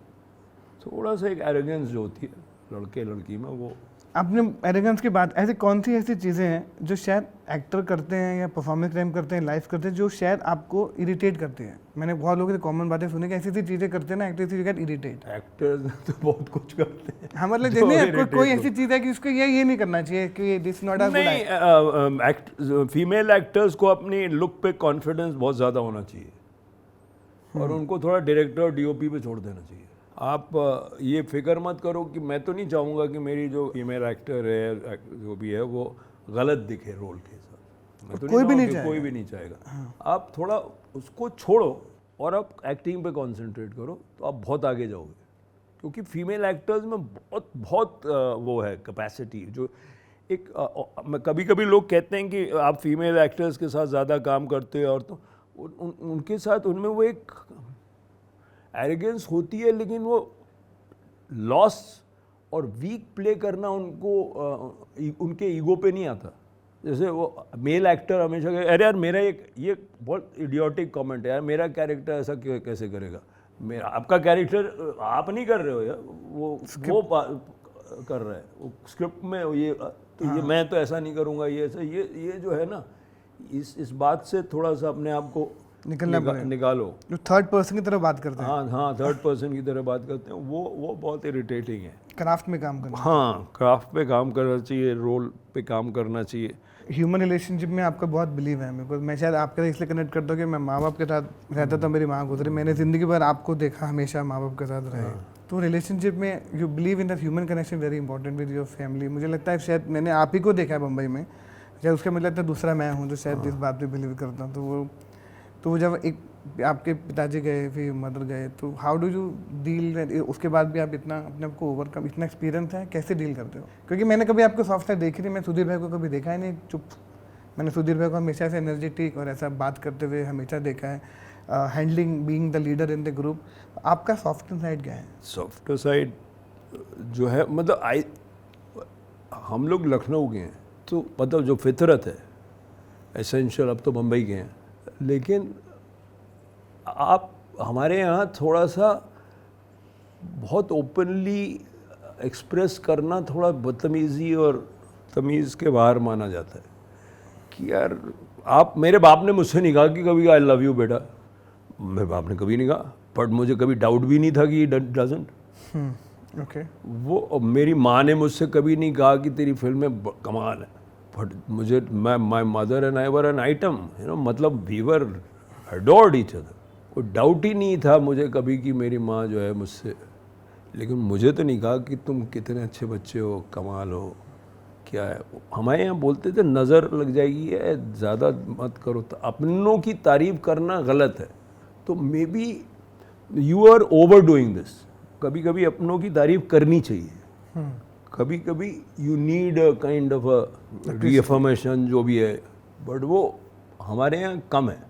थोड़ा सा एक एरोगेंस जो होती है लड़के लड़की में, वो आपने एरोगेंस की बात, ऐसी कौन सी ऐसी चीज़ें हैं जो शायद एक्टर करते हैं या परफॉर्मेंस टाइम करते हैं, लाइफ करते हैं, जो शायद आपको इरिटेट करती हैं? मैंने बहुत लोगों से कॉमन बातें सुनी कि ऐसी ऐसी चीज़ें करते हैं ना एक्टर, इसी इरिटेट। एक्टर्स तो बहुत कुछ करते हैं। हाँ मतलब जो जैसे irritate कोई हो। ऐसी चीज़ है कि उसको ये नहीं करना चाहिए कि दिस नॉट अ गुड। नहीं, फीमेल एक्टर्स को अपनी लुक पे कॉन्फिडेंस बहुत ज़्यादा होना चाहिए और उनको थोड़ा डायरेक्टर और डीओपी पे छोड़ देना चाहिए। आप ये फिक्र मत करो कि मैं तो नहीं चाहूँगा कि मेरी जो फीमेल एक्टर है जो भी है वो गलत दिखे रोल के साथ। मैं तो कोई भी नहीं चाहूँगा कि कोई भी नहीं चाहेगा। आप थोड़ा उसको छोड़ो और आप एक्टिंग पे कंसंट्रेट करो तो आप बहुत आगे जाओगे, क्योंकि फीमेल एक्टर्स में बहुत वो है कैपेसिटी जो एक कभी कभी लोग कहते हैं कि आप फीमेल एक्टर्स के साथ ज़्यादा काम करते हो और तो उनके साथ उनमें वो एक एरोगेंस होती है, लेकिन वो लॉस और वीक प्ले करना उनको उनके ईगो पे नहीं आता। जैसे वो मेल एक्टर हमेशा कहे अरे यार मेरा ये बहुत इडियोटिक कमेंट है यार, मेरा कैरेक्टर ऐसा कैसे करेगा, मेरा आपका कैरेक्टर आप नहीं कर रहे हो यार, वो कर रहा है वो स्क्रिप्ट में ये तो ये मैं तो ऐसा नहीं करूँगा, ये ऐसा ये जो है ना इस बात से थोड़ा सा अपने आप को निकालो। जो थर्ड पर्सन की तरह बात करते हैं, हाँ थर्ड पर्सन की तरह बात करते हैं, वो बहुत इरिटेटिंग है। क्राफ्ट में काम करना। हाँ, क्राफ्ट पे काम करना चाहिए, रोल पे काम करना चाहिए। ह्यूमन रिलेशनशिप में आपका बहुत बिलीव है मेरे को। मैं शायद आपके साथ इसलिए कनेक्ट करता हूँ कि मैं माँ बाप के साथ रहता था, मेरी माँ गुजरी, मैंने ज़िंदगी भर आपको देखा हमेशा माँ बाप के साथ रहे। तो रिलेशनशिप में you believe in that human connection very important with your family. मुझे लगता है शायद मैंने आप ही को देखा है मुंबई में, शायद उसका मुझे लगता है दूसरा मैं हूँ जो शायद इस बात पे बिलीव करता हूँ। तो वो जब एक आपके पिताजी गए फिर मदर गए, तो हाउ डू यू डील, उसके बाद भी आप इतना अपने आप को ओवरकम, इतना एक्सपीरियंस है, कैसे डील करते हो? क्योंकि मैंने कभी आपको सॉफ्ट साइड देखी नहीं, मैं सुधीर भाई को कभी देखा ही नहीं चुप। मैंने सुधीर भाई को हमेशा से एनर्जेटिक और ऐसा बात करते हुए हमेशा देखा है, handling being the leader in the group. आपका सॉफ्ट साइड क्या है? सॉफ्ट साइड जो है मतलब हम लोग लखनऊ के हैं तो मतलब जो फितरत है एसेंशियल, अब तो मुंबई के हैं, लेकिन आप हमारे यहाँ थोड़ा सा बहुत ओपनली एक्सप्रेस करना थोड़ा बदतमीज़ी और तमीज़ के बाहर माना जाता है कि यार आप, मेरे बाप ने मुझसे नहीं कहा कि कभी आई लव यू बेटा, मेरे बाप ने कभी नहीं कहा, बट मुझे कभी डाउट भी नहीं था कि डजंट। ओके। वो मेरी माँ ने मुझसे कभी नहीं कहा कि तेरी फिल्में कमाल है, बट मुझे my mother and I were an item, मतलब we were adored each other. कोई डाउट ही नहीं था मुझे कभी कि मेरी माँ जो है मुझसे, लेकिन मुझे तो नहीं कहा कि तुम कितने अच्छे बच्चे हो, कमाल हो, क्या है। हमारे यहाँ बोलते थे नज़र लग जाएगी है, ज़्यादा मत करो, तो अपनों की तारीफ़ करना गलत है। तो maybe you are over doing this. कभी कभी अपनों की तारीफ़ करनी चाहिए, कभी कभी you need a kind of a reaffirmation जो भी है, बट वो हमारे यहाँ कम है।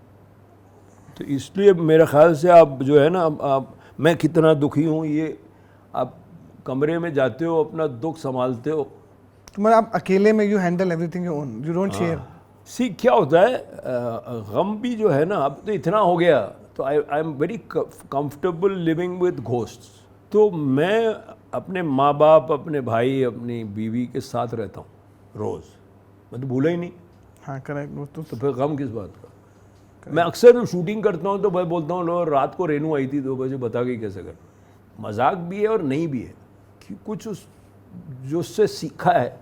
तो इसलिए मेरे ख्याल से आप जो है ना, आप मैं कितना दुखी हूँ, ये आप कमरे में जाते हो, अपना दुख संभालते हो, तो मतलब आप अकेले में you handle everything your own, you don't share. See क्या होता है, गम भी जो है ना, अब तो इतना हो गया, तो I am very comfortable living with ghosts. तो मैं अपने माँ बाप, अपने भाई, अपनी बीवी के साथ रहता हूँ रोज़, मैं तो भूला ही नहीं। हाँ करेक्ट, वो तो फिर गम किस बात का। मैं अक्सर शूटिंग करता हूँ तो मैं बोलता हूँ, लो रात को रेनू आई थी 2 बजे, बता गई कैसे कर। मजाक भी है और नहीं भी है कि कुछ उस जो उससे सीखा है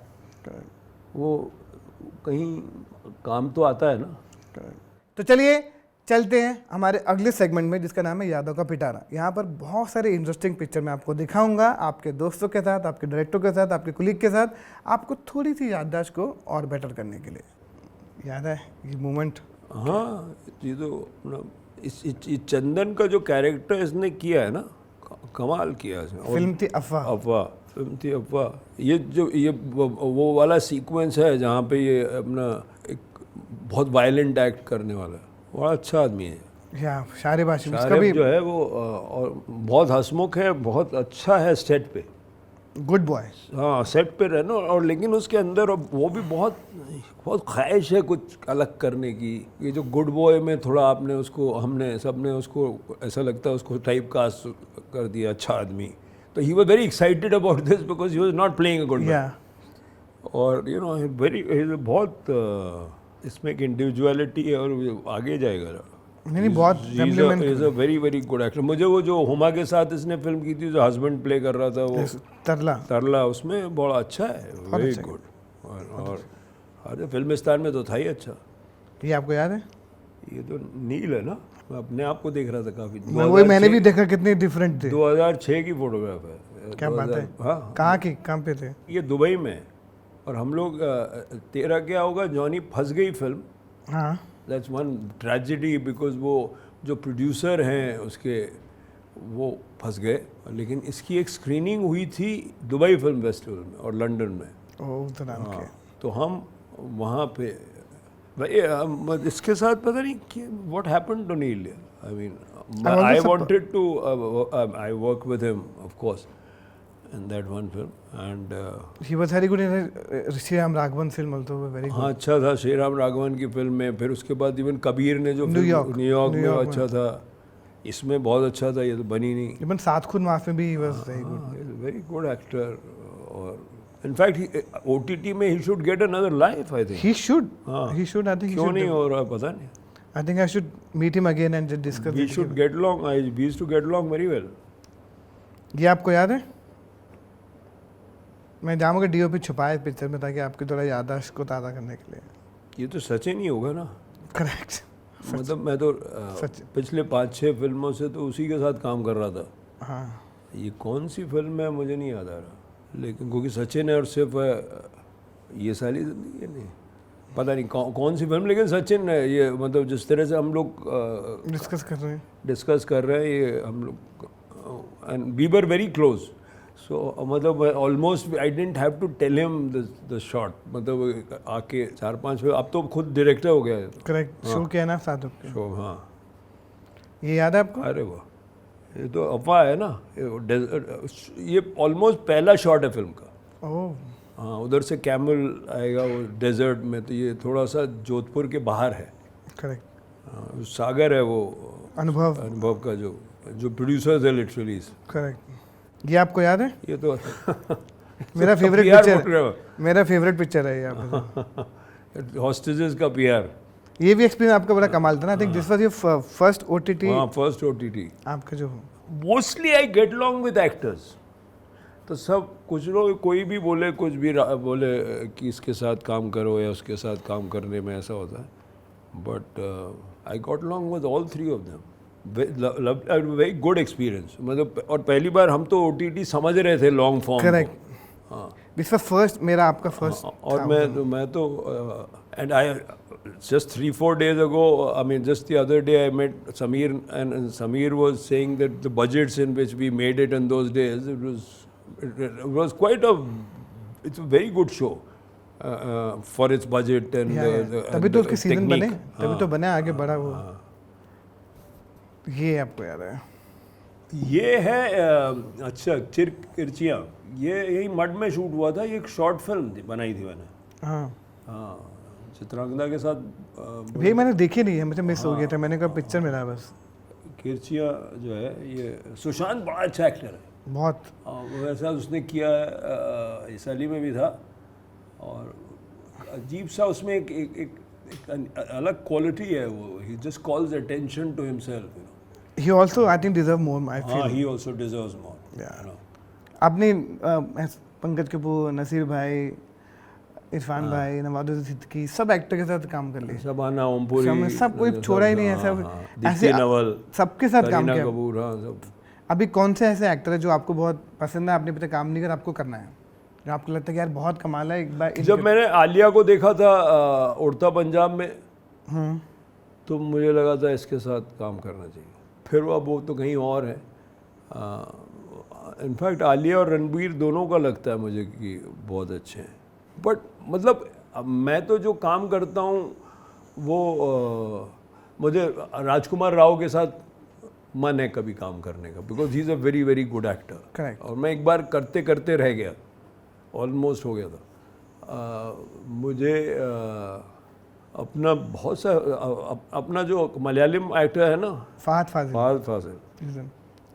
वो कहीं काम तो आता है ना। तो चलिए चलते हैं हमारे अगले सेगमेंट में, जिसका नाम है यादों का पिटारा। यहाँ पर बहुत सारे इंटरेस्टिंग पिक्चर मैं आपको दिखाऊंगा, आपके दोस्तों के साथ, आपके डायरेक्टर के साथ, आपके कुलीग के साथ, आपको थोड़ी सी याददाश्त को और बेटर करने के लिए। याद है ये मोमेंट? हाँ, ये तो इस चंदन का जो कैरेक्टर इसने किया है ना, कमाल किया इसने। फिल्म थी अफवाह। फिल्म थी अफवाह। ये वो वाला सीक्वेंस है जहाँ पे ये अपना एक बहुत वायलेंट एक्ट करने वाला, बड़ा अच्छा आदमी है। या शारेबाशी शारेब जो है वो और बहुत हंसमुख है, बहुत अच्छा है सेट पे, गुड बॉय। हाँ, सेट पे रहना, और लेकिन उसके अंदर वो भी बहुत ख्वाहिश है कुछ अलग करने की। ये जो गुड बॉय में थोड़ा आपने उसको, हमने सबने उसको ऐसा लगता है उसको टाइप कास्ट कर दिया, अच्छा आदमी। तो he was very excited about this because he was not playing a good boy. और यू नो वेरी बहुत इसमें एक इंडिविजुअलिटी है और वो आगे जाएगा। नहीं बहुत is a very very good actor. मुझे वो जो हुमा के साथ इसने फिल्म की थी जो हस्बैंड प्ले कर रहा था वो तरला उसमें बड़ा अच्छा है, वेरी गुड। और अरे फिल्मिस्तान में तो था ही अच्छा। ये आपको याद है? ये तो नील है ना, मैं अपने आप को देख रहा था काफी। वही मैंने भी देखा, कितने डिफरेंट थे। 2006 की फोटोग्राफ है। क्या बात है? हाँ, कहाँ पे थे ये दुबई में। और हम लोग तेरा क्या होगा, जॉनी फंस गई फिल्म। हाँ दैट्स वन ट्रेजेडी, बिकॉज वो जो प्रोड्यूसर हैं उसके वो फंस गए। लेकिन इसकी एक स्क्रीनिंग हुई थी दुबई फिल्म फेस्टिवल में और लंदन में। तो नाम के तो हम वहाँ पे भाई इसके साथ पता नहीं कि what happened to Neil. I mean I wanted to I work with him of course in that one film and he was very good in Shri Ram Raghavan film also very good। हाँ अच्छा था श्री राम राघवन की फिल्म में। फिर उसके बाद इवन कबीर ने जो न्यूयॉर्क में अच्छा था, इसमें बहुत अच्छा था, ये तो बनी नहीं। इवन सात खून माफ में भी he was very good, very good actor. और इनफैक्ट OTT में he should get another life I think। he should I think क्यों नहीं हो रहा पता नहीं। I think I should meet him again and just discuss we should get along। we used to get along very well। ये आपको याद है? मैं जाऊँगा DOP छुपाए पिक्चर में ताकि आपकी थोड़ा याददाश्त को ताज़ा करने के लिए। ये तो सच ही नहीं होगा ना। करेक्ट। मतलब मैं तो पिछले 5-6 फिल्मों से तो उसी के साथ काम कर रहा था। हाँ ये कौन सी फिल्म है मुझे नहीं याद आ रहा, लेकिन क्योंकि सचिन है और सिर्फ ये सारी जिंदगी नहीं पता नहीं कौन सी फिल्म, लेकिन सचिन है ये। मतलब जिस तरह से हम लोग डिस्कस कर रहे हैं ये हम लोग, and we were very close. So मतलब almost I didn't have to tell him the shot. मतलब आके 4-5 अब तो खुद डायरेक्टर हो गया है। करेक्ट। शो किया ना साथ में शो। हाँ ये याद है आपको? अरे वाह, ये तो अफवाह है ना। ये ऑलमोस्ट पहला शॉट है फिल्म का। ओह हाँ, उधर से कैमल आएगा वो डेजर्ट में, तो ये थोड़ा सा जोधपुर के बाहर है। करेक्ट। सागर है वो अनुभव का जो प्रोड्यूसर्स है लिटरली। करेक्ट। ये आपको याद है? ये तो मेरा फेवरेट पिक्चर, मेरा फेवरेट पिक्चर है ये आपका हॉस्टेजेस का PR। ये भी एक्सपीरियंस आपका बड़ा कमाल था ना। I think this was your first OTT। हाँ फर्स्ट OTT आपका जो mostly I get along with actors. तो सब कुछ लोग कोई भी बोले कुछ भी बोले कि इसके साथ काम करो या उसके साथ काम करने में ऐसा होता है, but I got along with all 3 of them. Very good experience. मतलब और पहली बार हम तो OTT समझ रहे थे लॉन्ग फॉर्म। करेक्ट। हाँ दिस वाज फर्स्ट, मेरा आपका फर्स्ट। और मैं तो and I just 3-4 days ago, I mean just the other day I met Sameer and Sameer was saying that the budgets in which we made it in those days, it was quite it's a very good show for its budget and तभी तो उसके season बने, तभी तो बने आगे बढ़ा वो। ये आपको याद है? ये है अच्छा किरचिया, ये यही मड में शूट हुआ था। ये एक शॉर्ट फिल्म थी, बनाई थी मैंने। हाँ चित्रांगदा के साथ। ये मैंने देखी नहीं है, मुझे मिस हो गया था। मैंने कहा पिक्चर मिला बस। किरचिया जो है ये सुशांत बड़ा अच्छा एक्टर है बहुत। वैसा उसने किया इस अली में भी था। और अजीब सा उसमें एक अलग क्वालिटी है वो। He just calls attention to himself. He also I think deserve more. I feel he also deserves more. आपने पंकज कपूर, नसीर भाई, इरफान भाई, नवाजुद्दीन सिद्दीकी, सब एक्टर के साथ काम कर लिया। शबाना ओमपुरी, सब कोई छोड़ा ही नहीं है। सब ऐसे नवल, सबके साथ काम किया। कपूर, हाँ सब। अभी कौन से ऐसे एक्टर है जो आपको बहुत पसंद है, आपने पता काम नहीं कर, आपको करना है, जो आपको लगता है कि यार बहुत कमाल है? एक बार जब मैंने आलिया को देखा था उड़ता पंजाब में, तो मुझे लगा था इसके साथ काम करना चाहिए। फिर वो तो कहीं और है। इनफैक्ट आलिया और रणबीर दोनों का लगता है मुझे कि बहुत अच्छे हैं। बट मतलब मैं तो जो काम करता हूँ वो मुझे राजकुमार राव के साथ मन है कभी काम करने का, because he is a very very good actor. Correct. और मैं एक बार करते करते रह गया, ऑलमोस्ट हो गया था। मुझे अपना बहुत सा अपना जो मलयालम एक्टर है ना, फहद फाजिल फाजिल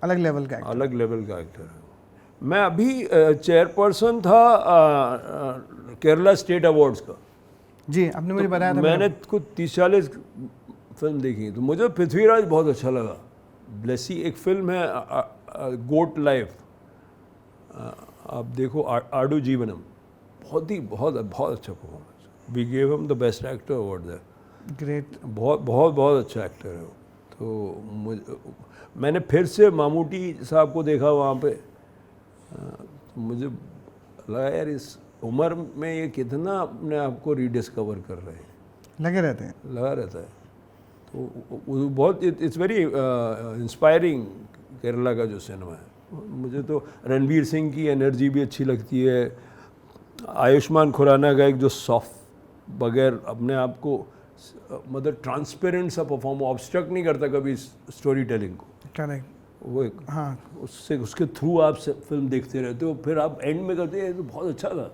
अलग लेवल का अलग लेवल का एक्टर है। मैं अभी चेयरपर्सन था केरला स्टेट अवार्ड्स का। जी, आपने मुझे बताया था। मैंने कुछ 30-40 फिल्म देखी, तो मुझे पृथ्वीराज बहुत अच्छा लगा। ब्लेसी एक फिल्म है गोट लाइफ, आप देखो, आडू जीवनम, बहुत अच्छा performance. We gave him the best actor award there. Great. बहुत अच्छा एक्टर है वो। तो मैंने फिर से मामूटी साहब को देखा वहाँ पे, तो मुझे लगा यार इस उम्र में ये कितना अपने आप को रीडिस्कवर कर रहे हैं, लगे रहते हैं। लगा रहता है। तो वो बहुत इट्स वेरी इंस्पायरिंग केरला का जो सिनेमा है। मुझे तो रणवीर सिंह की एनर्जी भी अच्छी लगती है। आयुष्मान खुराना का एक जो सॉफ्ट, बगैर अपने आप को मतलब ट्रांसपेरेंट सा परफॉर्म, ऑब्स्ट्रक्ट नहीं करता कभी स्टोरी टेलिंग को। करेक्ट। वो एक, हाँ, उससे उसके थ्रू आप फिल्म देखते रहते हो, फिर आप एंड में कहते हैं तो बहुत अच्छा था,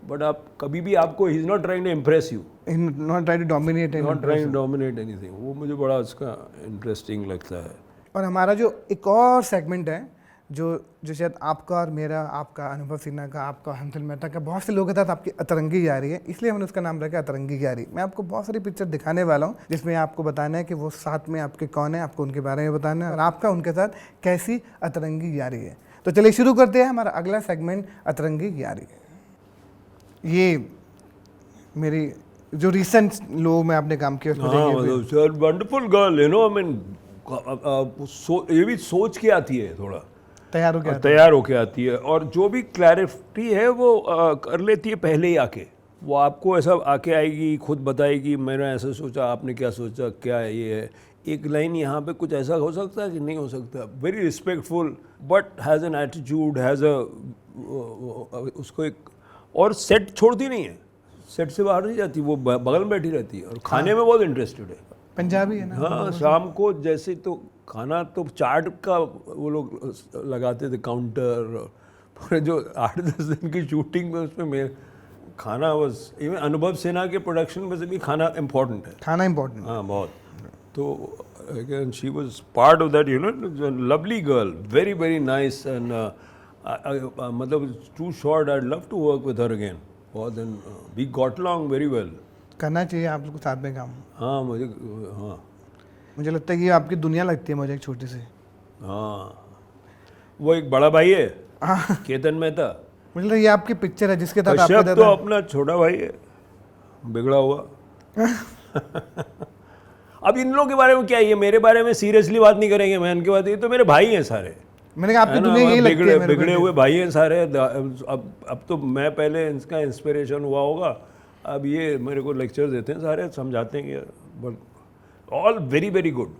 बट आप कभी भी आपको he is not trying to impress you, not try to dominate, not trying to dominate anything. वो मुझे बड़ा उसका इंटरेस्टिंग लगता है। और हमारा जो एक और सेगमेंट है जो शायद आपका और मेरा, आपका अनुभव सिन्हा का, आपका हंसल मेहता का, बहुत से लोगों के साथ आपकी अतरंगी यारी है, इसलिए हमने उसका नाम रखा अतरंगी यारी। मैं आपको बहुत सारी पिक्चर दिखाने वाला हूँ जिसमें आपको बताना है कि वो साथ में आपके कौन है, आपको उनके बारे में बताना है और आपका उनके साथ कैसी अतरंगी यारी है। तो चलिए शुरू करते हैं हमारा अगला सेगमेंट, अतरंगी यारी। ये मेरी जो रिसेंट लो में आपने काम किया उसमें हाँ, देखिए, मतलब wonderful girl, you know, I mean ये भी सोच के आती है, थोड़ा तैयार हो गया। तैयार होके आती है, और जो भी क्लैरिटी है वो कर लेती है पहले ही आके। वो आपको ऐसा आके आएगी, खुद बताएगी मैंने ऐसा सोचा, आपने क्या सोचा, क्या ये है, एक लाइन यहाँ पे कुछ ऐसा हो सकता है कि नहीं हो सकता। Very respectful but has an attitude, has उसको एक, और सेट छोड़ती नहीं है, सेट से बाहर नहीं जाती, वो बगल में बैठी रहती है और खाने में बहुत इंटरेस्टेड है। पंजाबी है ना। हाँ, शाम को जैसे तो खाना तो चाट का वो लोग लगाते थे काउंटर, पूरे जो 8-10 दिन की शूटिंग में उसमें मेरे खाना बस, इवन अनुभव सिन्हा के प्रोडक्शन में से भी खाना इम्पोर्टेंट है। खाना इम्पोर्टेंट। हाँ, बहुत। तो again she was part of that, you know, lovely girl, very very nice, and मतलब too short, I love to work with her again. बहुत, and we got along very well. करना चाहिए आप लोग को साथ में काम। हाँ, मुझे लगता है कि आपकी दुनिया लगती है मुझे एक छोटी सी। हाँ, वो एक बड़ा भाई है केतन मेहता, मुझे लगता है ये आपकी पिक्चर है जिसके साथ कश्यप आपका तो अपना छोटा भाई है, बिगड़ा हुआ। अब इन लोगों के बारे में क्या, ये मेरे बारे में सीरियसली बात नहीं करेंगे, मैं इनके बात, ये तो मेरे भाई हैं सारे। मैंने कहा आपकी दुनिया यही लगती है मेरे को। बिगड़े हुए भाई हैं सारे। अब तो मैं पहले इनका इंस्पिरेशन हुआ होगा, अब ये मेरे को लेक्चर देते हैं सारे, समझाते हैं कि all very very good,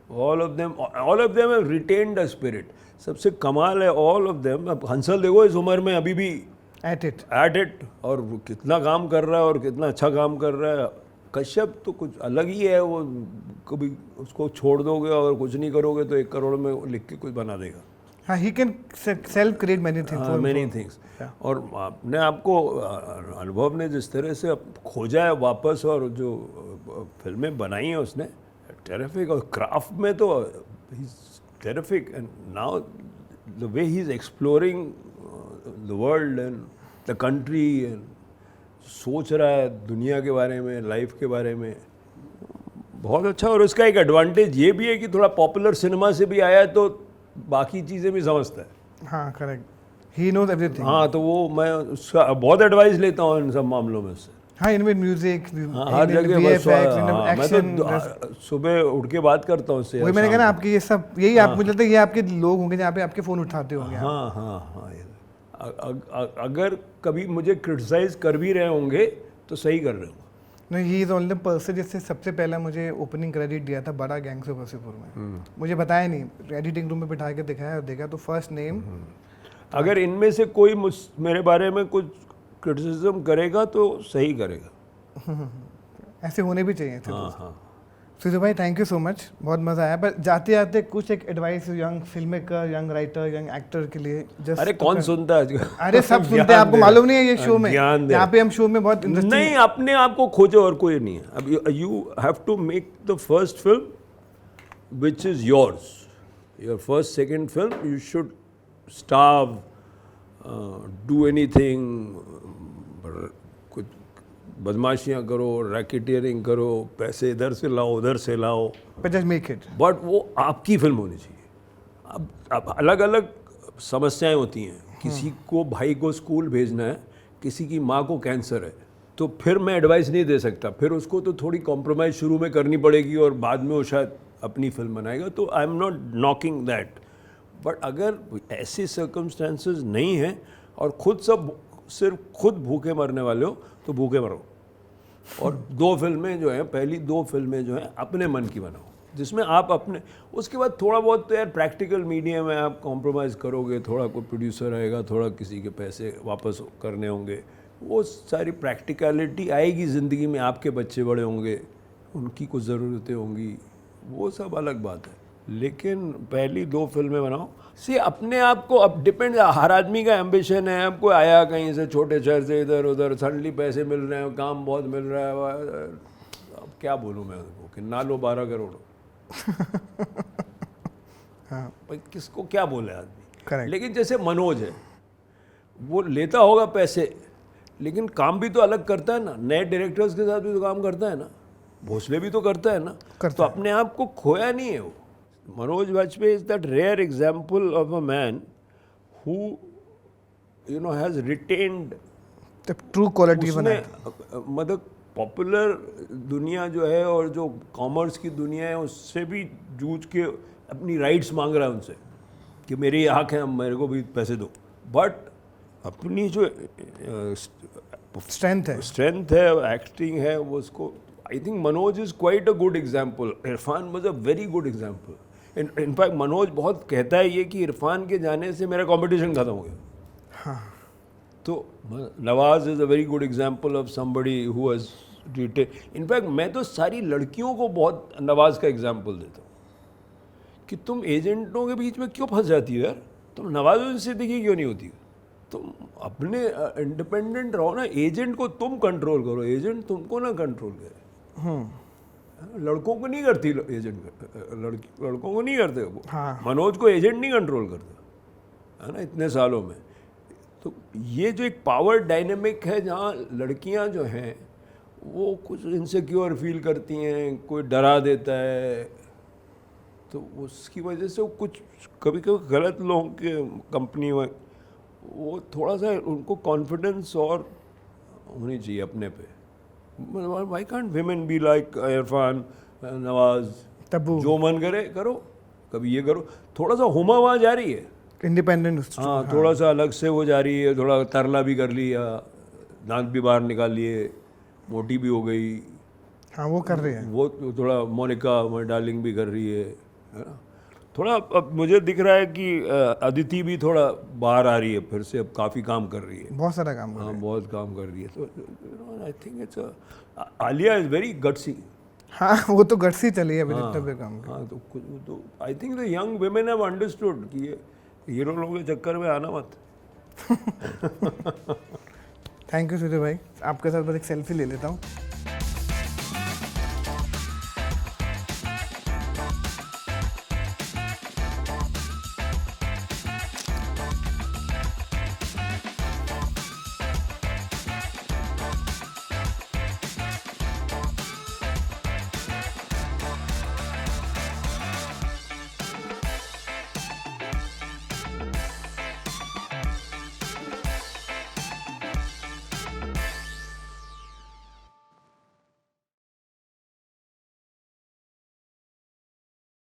all of them have retained a spirit. सबसे कमाल है ऑल ऑफ देम। अब हंसल देखो इस उम्र में अभी भी एट इट, और वो कितना काम कर रहा है और कितना अच्छा काम कर रहा है। कश्यप तो कुछ अलग ही है, वो कभी उसको छोड़ दोगे और कुछ नहीं करोगे तो 1 करोड़ में लिख के कुछ बना देगा। हाँ, he can self create many things. और आपने आपको अनुभव ने जिस तरह से खोजा है वापस, और जो फिल्में बनाई हैं उसने, टेरिफिक, और क्राफ्ट में तो he is terrific, and now the way he is exploring the world and the country, and सोच रहा है दुनिया के बारे में, लाइफ के बारे में, बहुत अच्छा। और उसका एक एडवांटेज ये भी है कि थोड़ा पॉपुलर सिनेमा से भी आया है तो बाकी चीज़ें भी समझता है। हाँ, करेक्ट, ही नोज एवरीथिंग। हाँ, तो वो मैं उसका बहुत एडवाइस लेता हूँ इन सब मामलों में से। हाँ, इनमें म्यूजिक, हर जगह मैं एक्शन, तो सुबह उठ के बात करता हूँ उससे। वही मैंने कहा ना, आपकी ये सब यही आप, मुझे लगता है ये आपके लोग होंगे जहाँ पे आपके फ़ोन उठाते होंगे। हाँ, अगर कभी मुझे क्रिटिसाइज कर भी रहे होंगे तो सही कर रहे होंगे। नहीं, ही इज ओनली पर्सन जिससे सबसे पहला मुझे ओपनिंग क्रेडिट दिया था बड़ा गैंग्स ऑफ वासेपुर में। मुझे बताया नहीं, एडिटिंग रूम में बिठा के दिखाया और देखा तो फर्स्ट नेम। अगर इनमें से कोई मेरे बारे में कुछ क्रिटिसिज्म करेगा तो सही करेगा। ऐसे होने भी चाहिए। हाँ। सुधीर भाई, थैंक यू सो मच, बहुत मज़ा आया। पर जाते जाते कुछ एक advice young film maker, young writer, young actor के लिए। जस्ट अरे कौन सुनता है? अरे सब सुनते हैं, आपको मालूम नहीं है ये शो में, यहाँ पे हम शो में बहुत नहीं, अपने आप को खोजो और कोई नहीं है। अब you have to make the first film which is yours, your first second film. You should starve do anything, कुछ बदमाशियाँ करो, रैकेटियरिंग करो, पैसे इधर से लाओ उधर से लाओ, But just make it. But वो आपकी फिल्म होनी चाहिए। अब अलग अलग समस्याएं होती हैं, किसी को भाई को स्कूल भेजना है, किसी की माँ को कैंसर है, तो फिर मैं एडवाइस नहीं दे सकता, फिर उसको तो थोड़ी कॉम्प्रोमाइज़ शुरू में करनी पड़ेगी और बाद में वो शायद अपनी फिल्म बनाएगा। तो I am not knocking that, but अगर ऐसे सर्कमस्टेंसेस नहीं हैं और खुद सब सिर्फ खुद भूखे मरने वाले हो तो भूखे मरो, और 2 फिल्में जो हैं, पहली 2 फिल्में जो हैं अपने मन की बनाओ, जिसमें आप अपने, उसके बाद थोड़ा बहुत तो यार प्रैक्टिकल मीडियम में आप कॉम्प्रोमाइज़ करोगे, थोड़ा कोई प्रोड्यूसर आएगा, थोड़ा किसी के पैसे वापस करने होंगे, वो सारी प्रैक्टिकलिटी आएगी ज़िंदगी में, आपके बच्चे बड़े होंगे, उनकी कुछ ज़रूरतें होंगी, वो सब अलग बात है। लेकिन पहली 2 फिल्में बनाओ, सी अपने आप को, अब डिपेंड, हर आदमी का एम्बिशन है, अब कोई आया कहीं से छोटे शहर से इधर उधर, सडनली पैसे मिल रहे हैं, काम बहुत मिल रहा है, अब क्या बोलूँ मैं उनको कि ना लो 12 करोड़। हाँ, भाई किसको क्या बोले आदमी। Correct. लेकिन जैसे मनोज है, वो लेता होगा पैसे, लेकिन काम भी तो अलग करता है ना, नए डायरेक्टर्स के साथ भी तो काम करता है ना, भोसले भी तो करता है ना, करता तो अपने आप को खोया नहीं है वो। Manoj Vajpayee is that rare example of a man who you know has retained, the true quality उसने बनाई। मतलब पॉपुलर दुनिया जो है और जो कॉमर्स की दुनिया है उससे भी जूझ के अपनी राइट्स मांग रहा है उनसे कि मेरे ये हक है, मेरे को भी पैसे दो, बट अपनी जो स्ट्रेंथ है। एक्टिंग है वो उसको, I think Manoj is quite a good example. Irfan was a very good example. In fact Manoj बहुत कहता है ये कि इरफान के जाने से मेरा कंपटीशन खत्म हो गया। हाँ, तो Nawaz is a very good example of somebody who has retain. In fact मैं तो सारी लड़कियों को बहुत नवाज का एग्जाम्पल देता हूँ कि तुम एजेंटों के बीच में क्यों फंस जाती हो यार, तुम नवाजुद्दीन सिद्दीकी क्यों नहीं होती, तुम अपने इंडिपेंडेंट रहो ना, एजेंट को तुम कंट्रोल करो, एजेंट तुमको ना कंट्रोल करे। लड़कों को नहीं करती एजेंट, लड़कों को नहीं करते वो। हाँ। मनोज को एजेंट नहीं कंट्रोल करता है ना इतने सालों में। तो ये जो एक पावर डायनेमिक है जहाँ लड़कियाँ जो हैं वो कुछ इनसिक्योर फील करती हैं, कोई डरा देता है, तो उसकी वजह से वो कुछ कभी कभी गलत लोगों के कंपनी में वो थोड़ा सा उनको कॉन्फिडेंस और होनी चाहिए अपने पे। Why can't women be like Irfan, Nawaz, Tabu, जो मन करे करो, कभी ये करो, थोड़ा सा हुमा वहाँ जा रही है, इंडिपेंडेंट। हाँ थोड़ा सा अलग से वो जा रही है, थोड़ा तरला भी कर लिया, दांत भी बाहर निकाल लिए, मोटी भी हो गई, हाँ, वो कर रहे हैं। वो थोड़ा मोनिका माय डार्लिंग भी कर रही है ना। थोड़ा अब मुझे दिख रहा है कि अदिति भी थोड़ा बाहर आ रही है फिर से, अब काफ़ी काम कर रही है। बहुत सारा काम कर रहे हाँ हैं। बहुत काम कर रही है। तो I think it's Alia is very gutsy. हाँ, वो तो गट से चली है अभी जितना भी काम कर। हाँ तो I think the young women have understood कि ये हीरो लोगों के चक्कर में आना मत। थैंक यू सूर्य भाई, आपके साथ बस एक सेल्फी ले लेता हूँ।